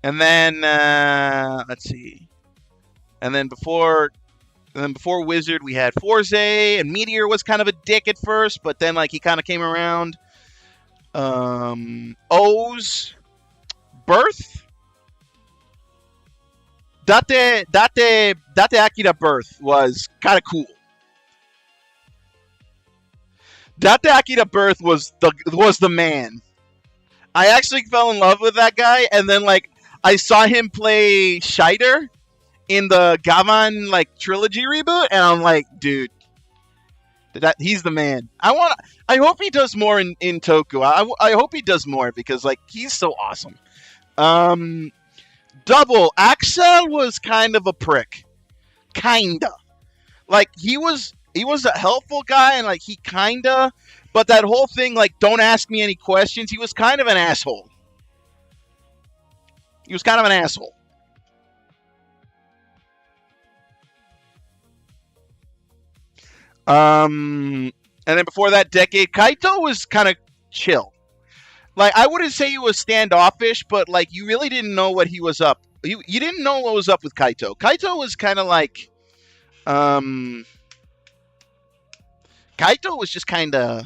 then let's see. And then before And then before Wizard, we had Forze, and Meteor was kind of a dick at first, but then like he kind of came around. O's Birth. Date Akira Birth was kind of cool. Date Akira Birth was the man. I actually fell in love with that guy, and then like I saw him play Scheider in the Gavan like trilogy reboot, and I'm like, dude, he's the man. I hope he does more in Toku. I hope he does more because like he's so awesome. Double Axel was kind of a prick, kinda. Like he was a helpful guy, and like he kinda. But that whole thing, like, don't ask me any questions, he was kind of an asshole. He was kind of an asshole. And then before that decade, Kaito was kind of chill. Like, I wouldn't say he was standoffish, but, like, you really didn't know what he was up. You didn't know what was up with Kaito. Kaito was kind of like, Kaito was just kind of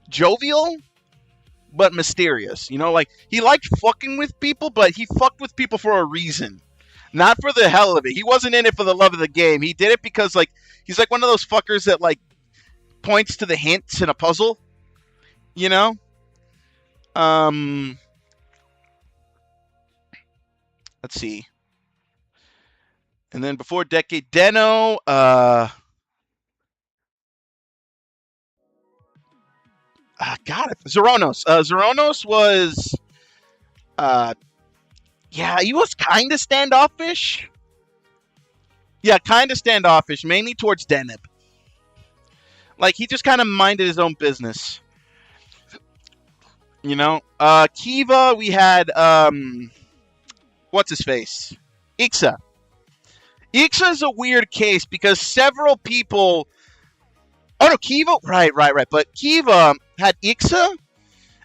jovial, but mysterious. You know, like, he liked fucking with people, but he fucked with people for a reason. Not for the hell of it. He wasn't in it for the love of the game. He did it because, like, he's like one of those fuckers that, like, points to the hints in a puzzle. You know? Let's see. And then before Decade Deno, Zoronos. Zoronos was, yeah, he was kind of standoffish. Yeah, kind of standoffish, mainly towards Deneb. Like, he just kind of minded his own business. You know? Kiva, we had, what's his face? Ixa. Ixa is a weird case because several people... Oh, no, Kiva... Right. But Kiva had Ixa,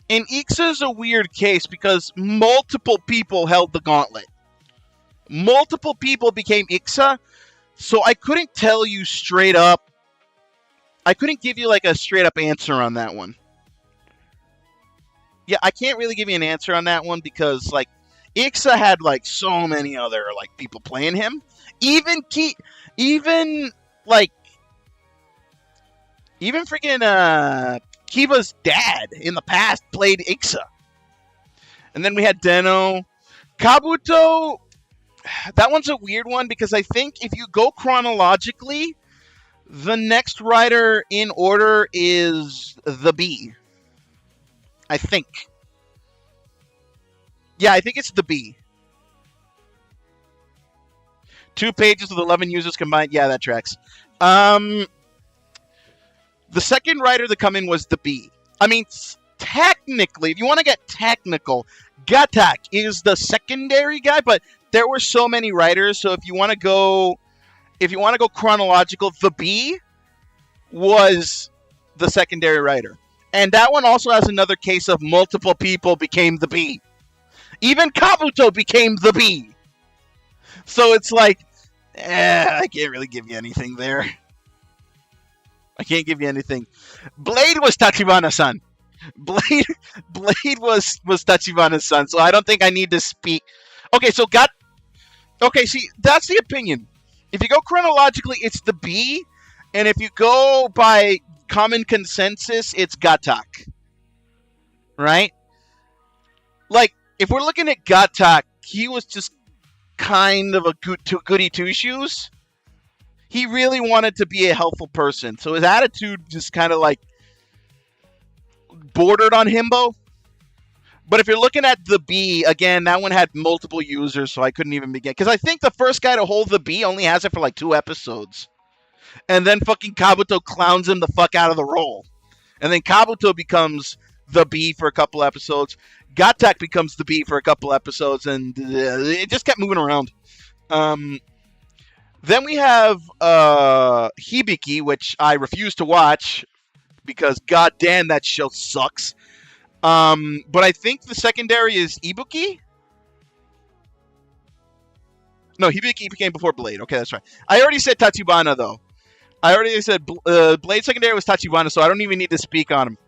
and Ixa's a weird case because multiple people held the gauntlet. Multiple people became Ixa, so I couldn't tell you straight up. I couldn't give you, like, a straight-up answer on that one. Yeah, I can't really give you an answer on that one because, like, Ixa had, like, so many other, like, people playing him. Even freaking, Kiva's dad in the past played Ixa. And then we had Deno. Kabuto, that one's a weird one because I think if you go chronologically, the next writer in order is the B. I think. Yeah, I think it's the B. 2 pages with 11 users combined. Yeah, that tracks. The second writer to come in was the B. I mean, technically, if you want to get technical, Gatak is the secondary guy, but there were so many writers, so if you want to go chronological, the B was the secondary writer. And that one also has another case of multiple people became the B. Even Kabuto became the B. So it's like, I can't really give you anything there. I can't give you anything. Blade was Tachibana-san. Blade was Tachibana's son, so I don't think I need to speak. Okay, see, that's the opinion. If you go chronologically, it's the B, and if you go by common consensus, it's Gatak. Right? Like, if we're looking at Gatak, he was just kind of a goody two-shoes. He really wanted to be a helpful person, so his attitude just kind of like bordered on himbo. But if you're looking at the B, again, that one had multiple users, so I couldn't even begin. Because I think the first guy to hold the B only has it for like 2 episodes. And then fucking Kabuto clowns him the fuck out of the role. And then Kabuto becomes the B for a couple episodes. Gatak becomes the B for a couple episodes, and it just kept moving around. Then we have Hibiki, which I refuse to watch because goddamn that show sucks. But I think the secondary is Ibuki. No, Hibiki became before Blade. Okay, that's right. I already said Tachibana, though. I already said Blade secondary was Tachibana, so I don't even need to speak on him.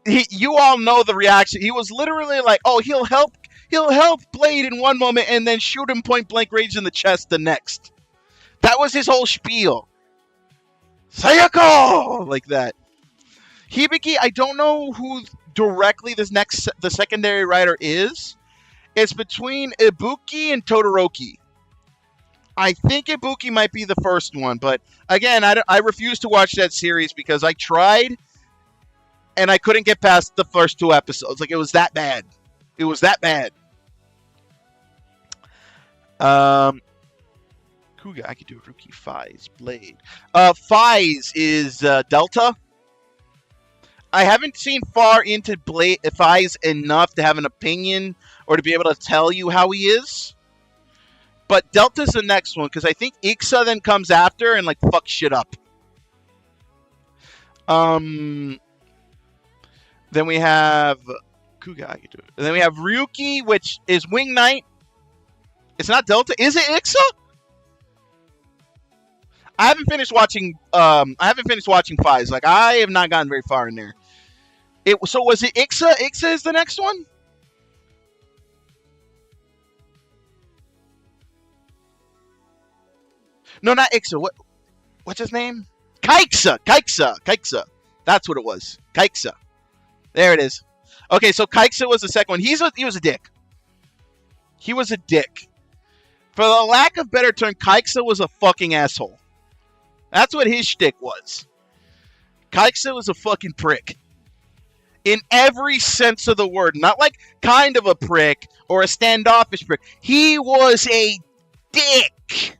You all know the reaction. He was literally like, "Oh, he'll help Blade in one moment, and then shoot him point blank range in the chest the next." That was his whole spiel. Sayako! Like that. Hibiki, I don't know who directly the secondary writer is. It's between Ibuki and Todoroki. I think Ibuki might be the first one, but again, I refuse to watch that series because I tried and I couldn't get past the first 2 episodes. Like, it was that bad. It was that bad. Kuga, I could do Ruki, Faiz, Blade. Faiz is Delta. I haven't seen far into Faiz enough to have an opinion or to be able to tell you how he is. But Delta's the next one, because I think Ixa then comes after and, like, fucks shit up. Then we have Kuga, I could do it. And then we have Ryuki, which is Wing Knight. It's not Delta. Is it Ixa? I haven't finished watching Faiz. Like, I have not gotten very far in there. So was it Ixa? Ixa is the next one? No, not Ixa. What's his name? Kaixa. That's what it was. Kaixa. There it is. Okay, so Kaixa was the second one. He was a dick. He was a dick. For the lack of better term, Kaixa was a fucking asshole. That's what his shtick was. Kaixa was a fucking prick. In every sense of the word. Not like kind of a prick or a standoffish prick. He was a dick.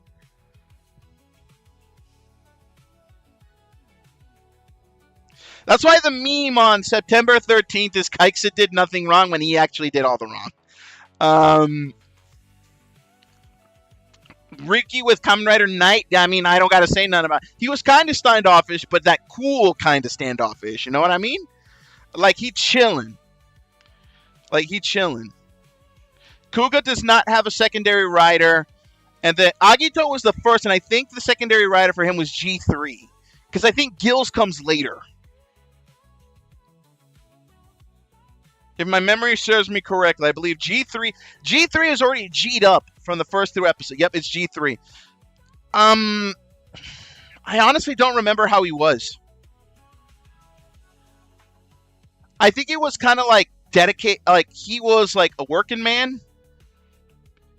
That's why the meme on September 13th is Kaixa did nothing wrong when he actually did all the wrong. Ricky with Kamen Rider Knight, I mean, I don't got to say nothing about it. He was kind of standoffish, but that cool kind of standoffish. You know what I mean? Like, he chilling. Kuga does not have a secondary writer. And then Agito was the first, and I think the secondary writer for him was G3. Because I think Gills comes later. If my memory serves me correctly, I believe G3 is already G'd up from the first 2 episodes. Yep, it's G3. I honestly don't remember how he was. I think it was kind of like he was like a working man.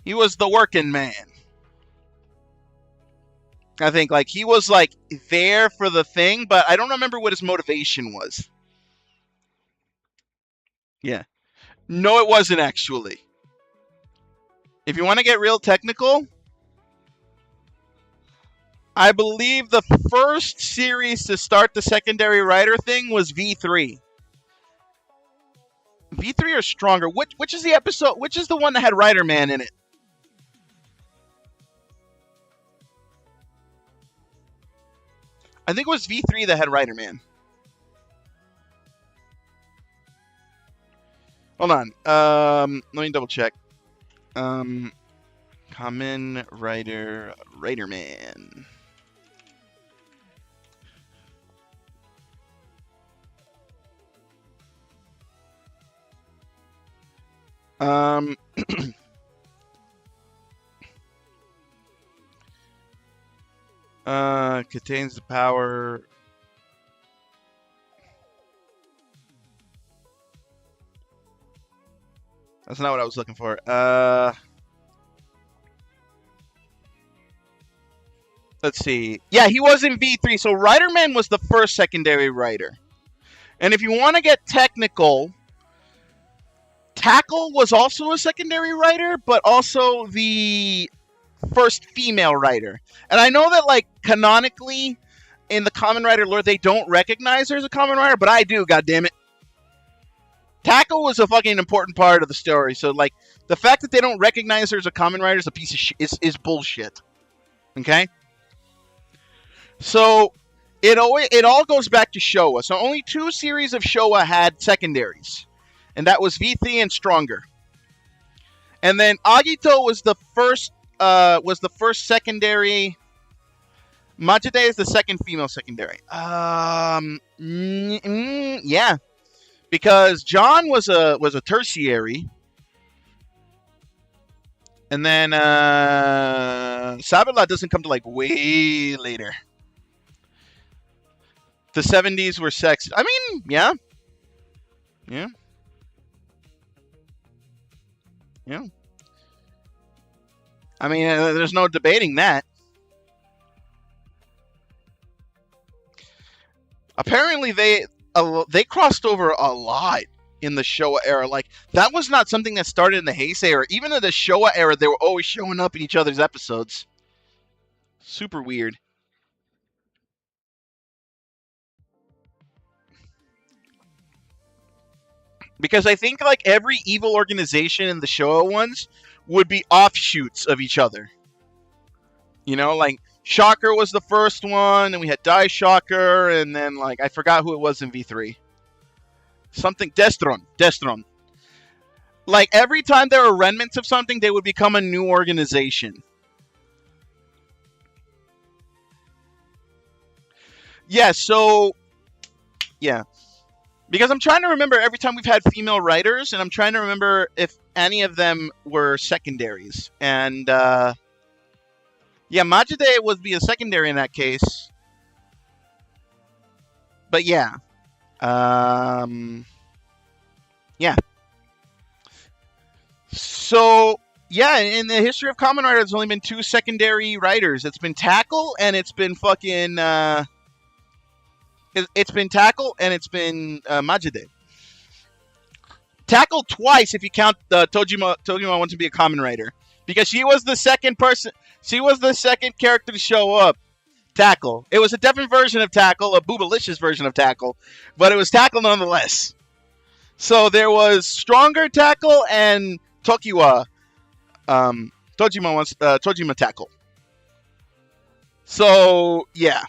He was the working man. I think like he was like there for the thing, but I don't remember what his motivation was. Yeah. No, it wasn't actually. If you want to get real technical, I believe the first series to start the secondary writer thing was V3. V3 or Stronger. Which is the episode? Which is the one that had Rider Man in it? I think it was V3 that had Rider Man. Hold on. Let me double check. Kamen Rider Man. Contains the power. That's not what I was looking for. Let's see. Yeah, he was in V3. So Riderman was the first secondary writer. And if you want to get technical, Tackle was also a secondary writer, but also the first female writer. And I know that, like, canonically, in the Kamen Rider lore, they don't recognize her as a Kamen Rider, but I do, goddammit. Tackle was a fucking important part of the story, so, like, the fact that they don't recognize her as a Kamen Rider is a piece of shit, is bullshit. Okay? So, it all goes back to Showa. So, only 2 series of Showa had secondaries. And that was V3 and Stronger. And then Agito was the first was the first secondary. Majide is the second female secondary. Yeah, because John was a tertiary, and then Sabala doesn't come to like way later. The 70s were sex. I mean, yeah. I mean, there's no debating that. Apparently, they crossed over a lot in the Showa era. Like, that was not something that started in the Heisei era. Even in the Showa era, they were always showing up in each other's episodes. Super weird. Because I think, like, every evil organization in the Showa ones would be offshoots of each other. You know, like, Shocker was the first one, and we had Die Shocker, and then, like, I forgot who it was in V3. Something, Destron. Like, every time there were remnants of something, they would become a new organization. Yeah, so, yeah. Because I'm trying to remember every time we've had female writers, and I'm trying to remember if any of them were secondaries. And, yeah, Majide would be a secondary in that case. But, yeah. Yeah. So, yeah, in the history of Kamen Rider, there's only been 2 secondary writers. It's been Tackle, and it's been fucking, it's been Tackle, and it's been Majide. Tackle twice if you count Tojima wants to be a Kamen Rider. Because she was the second person, she was the second character to show up. Tackle. It was a different version of Tackle, a boobalicious version of Tackle, but it was Tackle nonetheless. So there was Stronger Tackle and Tojima Tackle. So, yeah.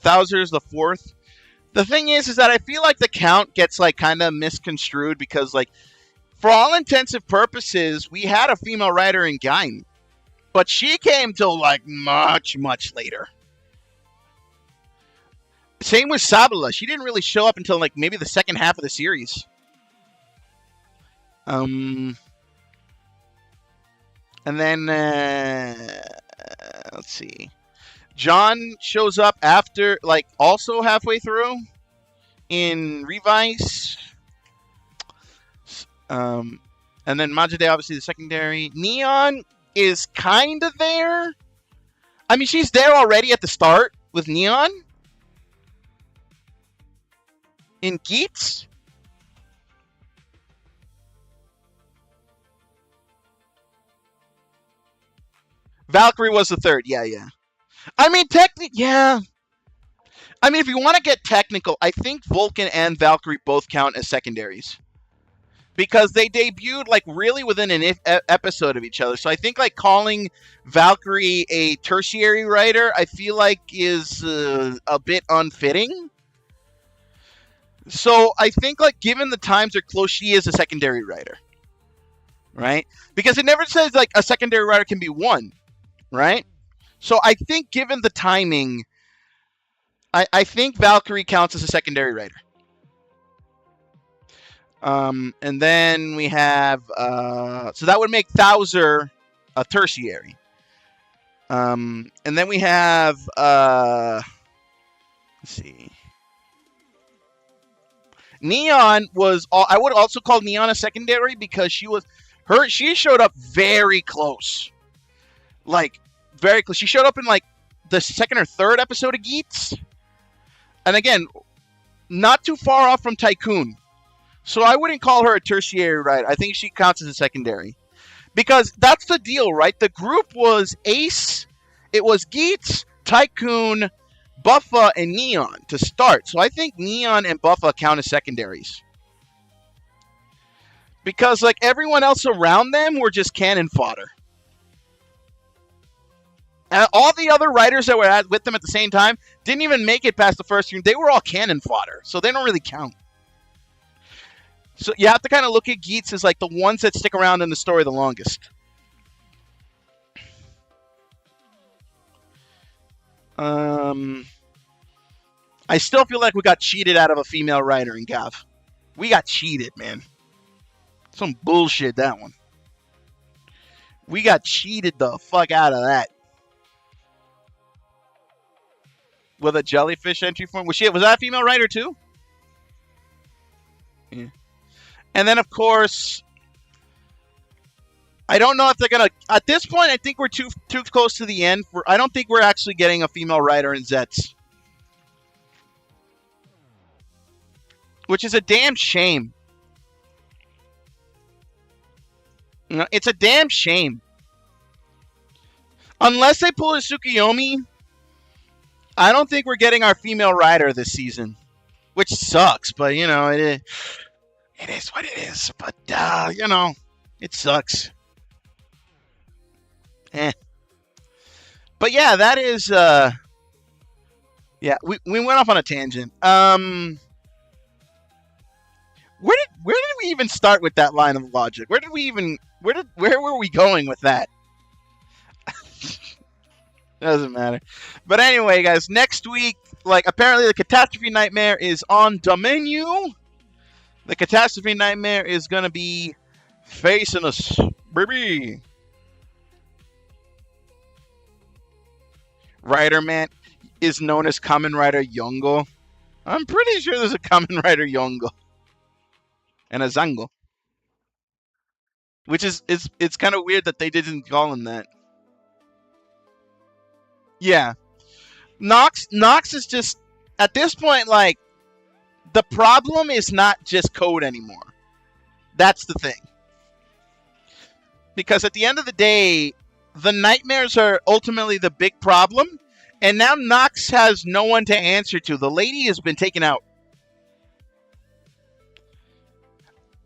Thouser's the 4th. The thing is that I feel like the count gets, like, kind of misconstrued because, like, for all intensive purposes, we had a female writer in Gain. But she came till, like, much, much later. Same with Sabala. She didn't really show up until, like, maybe the second half of the series. And then, let's see. John shows up after, like, also halfway through in Revise. And then Majide, obviously, the secondary. Neon is kind of there. I mean, she's there already at the start with Neon. In Geats. Valkyrie was the 3rd. Yeah. I mean, technically, yeah. I mean, if you want to get technical, I think Vulcan and Valkyrie both count as secondaries. Because they debuted, like, really within an episode of each other. So I think, like, calling Valkyrie a tertiary writer, I feel like is a bit unfitting. So I think, like, given the times are close, she is a secondary writer. Right? Because it never says, like, a secondary writer can be one. Right? So I think given the timing, I think Valkyrie counts as a secondary writer. And then we have, so that would make Thouser a tertiary. And then we have, let's see. Neon was, I would also call Neon a secondary because she showed up very close. Like, very close. She showed up in, like, the 2nd or 3rd episode of Geats. And again, not too far off from Tycoon. So I wouldn't call her a tertiary writer. I think she counts as a secondary. Because that's the deal, right? The group was Ace, it was Geats, Tycoon, Buffa, and Neon to start. So I think Neon and Buffa count as secondaries. Because, like, everyone else around them were just cannon fodder. And all the other writers that were with them at the same time didn't even make it past the first year. They were all cannon fodder, so they don't really count. So you have to kind of look at Geats as like the ones that stick around in the story the longest. I still feel like we got cheated out of a female writer in Gav. We got cheated, man. Some bullshit, that one. We got cheated the fuck out of that. With a jellyfish entry form. Was that a female writer too? Yeah. And then, of course, I don't know if they're going to... At this point, I think we're too close to the end. I don't think we're actually getting a female writer in ZEZTZ. Which is a damn shame. You know, it's a damn shame. Unless they pull a Tsukuyomi, I don't think we're getting our female writer this season. Which sucks, but, you know, it is what it is. But, you know, it sucks. But, yeah, that is... yeah, we went off on a tangent. Where did we even start with that line of logic? Where were we going with that? Doesn't matter. But anyway, guys, next week, like, apparently the Catastrophe Nightmare is on the menu. The Catastrophe Nightmare is going to be facing us, baby. Writer Man is known as Kamen Rider Yongo. I'm pretty sure there's a Kamen Rider Yongo. And a Zango. Which is it's kind of weird that they didn't call him that. Yeah. Nox is just, at this point, like, the problem is not just code anymore. That's the thing. Because at the end of the day, the nightmares are ultimately the big problem, and now Nox has no one to answer to. The lady has been taken out.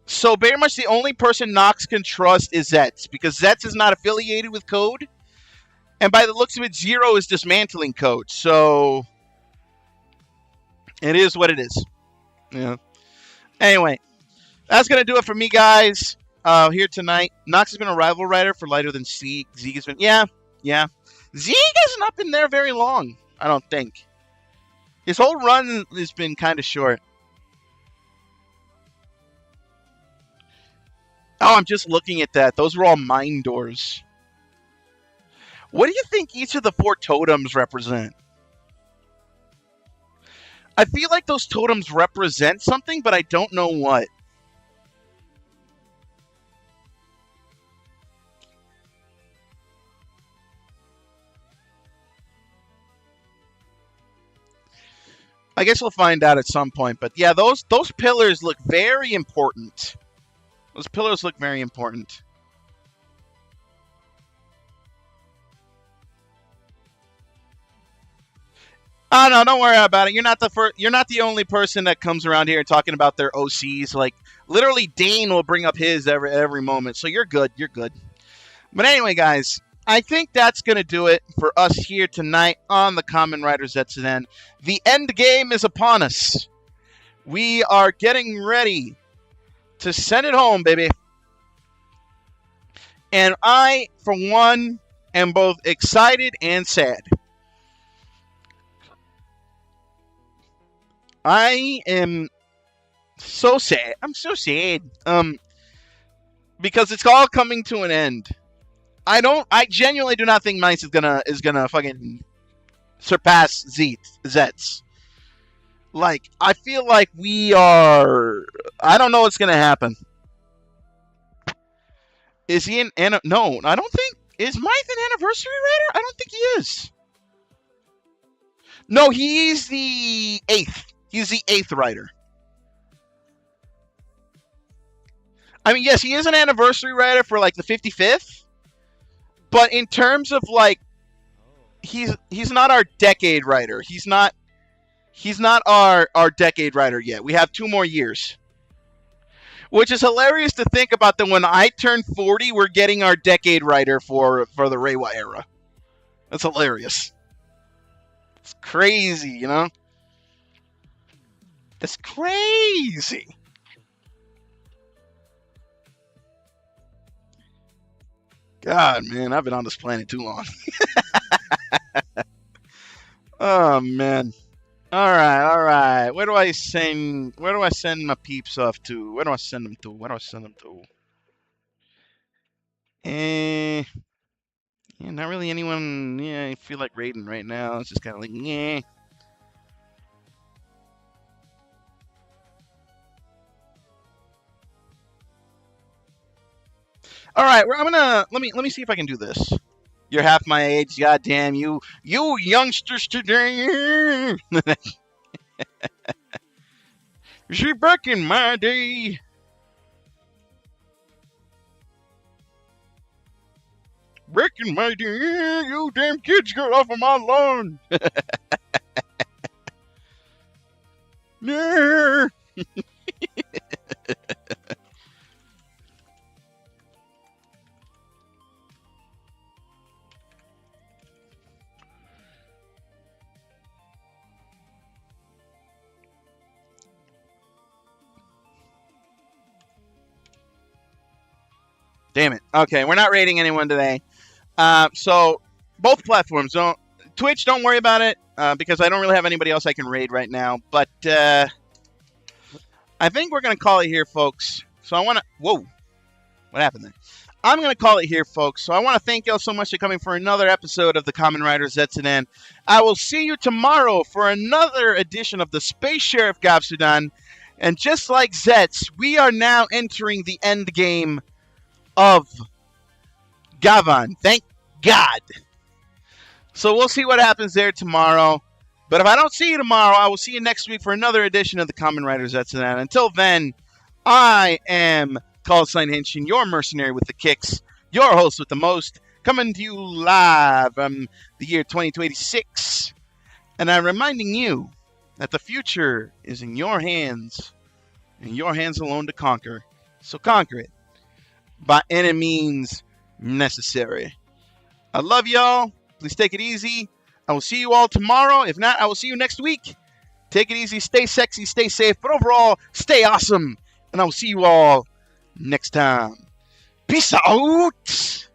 So very much the only person Nox can trust is ZEZTZ, because ZEZTZ is not affiliated with Code. And by the looks of it, Zero is dismantling Code. So it is what it is. Yeah. Anyway, that's going to do it for me, guys, here tonight. Nox has been a rival writer for lighter than Zeke. Zeke has been... Yeah. Zeke has not been there very long, I don't think. His whole run has been kind of short. Oh, I'm just looking at that. Those were all mine doors. What do you think each of the 4 totems represent? I feel like those totems represent something, but I don't know what. I guess we'll find out at some point. But yeah, those pillars look very important. Those pillars look very important. Oh no, don't worry about it. You're not the first. You're not the only person that comes around here talking about their OCs. Like literally, Dane will bring up his every moment. So you're good. You're good. But anyway, guys, I think that's gonna do it for us here tonight on the Kamen Rider ZEZTZ-udan. The end game is upon us. We are getting ready to send it home, baby. And I, for one, am both excited and sad. I am so sad. I'm so sad. Because it's all coming to an end. I genuinely do not think Mice is gonna fucking surpass ZEZTZ. Like, I feel like we are... I don't know what's gonna happen. Is he an... No, I don't think... Is Mike an anniversary writer? I don't think he is. No, he's the 8th. He's the 8th writer. I mean, yes, he is an anniversary writer for, like, the 55th. But in terms of, like... He's not our decade writer. He's not our decade writer yet. We have 2 more years. Which is hilarious to think about that when I turn 40, we're getting our decade writer for the Reiwa era. That's hilarious. It's crazy, you know? It's crazy. God, man, I've been on this planet too long. Oh, man. All right. Where do I send my peeps off to? Where do I send them to? Yeah, not really anyone. Yeah, I feel like raiding right now. It's just kind of like, yeah. All right, I'm gonna let me see if I can do this. You're half my age, goddamn you youngsters today. See, back in my day. Back in my day, you damn kids get off of my lawn. Yeah. Damn it. Okay, we're not rating anyone today. So both platforms. Don't Twitch. Don't worry about it because I don't really have anybody else I can raid right now. But I think we're gonna call it here, folks. So I want to. Whoa, what happened there? I'm gonna call it here, folks. So I want to thank y'all so much for coming for another episode of the Kamen Rider ZEZTZ-udan. I will see you tomorrow for another edition of the Space Sheriff ZEZTZ-udan. And just like Zetz, we are now entering the end game of Gavan. Thank God. So we'll see what happens there tomorrow. But if I don't see you tomorrow, I will see you next week for another edition of the Kamen Rider ZEZTZ-udan. Until then, I am Call Sign Henshin, your mercenary with the kicks, your host with the most, coming to you live from the year 2286. And I'm reminding you that the future is in your hands, and your hands alone to conquer. So conquer it by any means necessary. I love y'all. Please take it easy. I will see you all tomorrow. If not, I will see you next week. Take it easy. Stay sexy. Stay safe. But overall, stay awesome. And I will see you all next time. Peace out.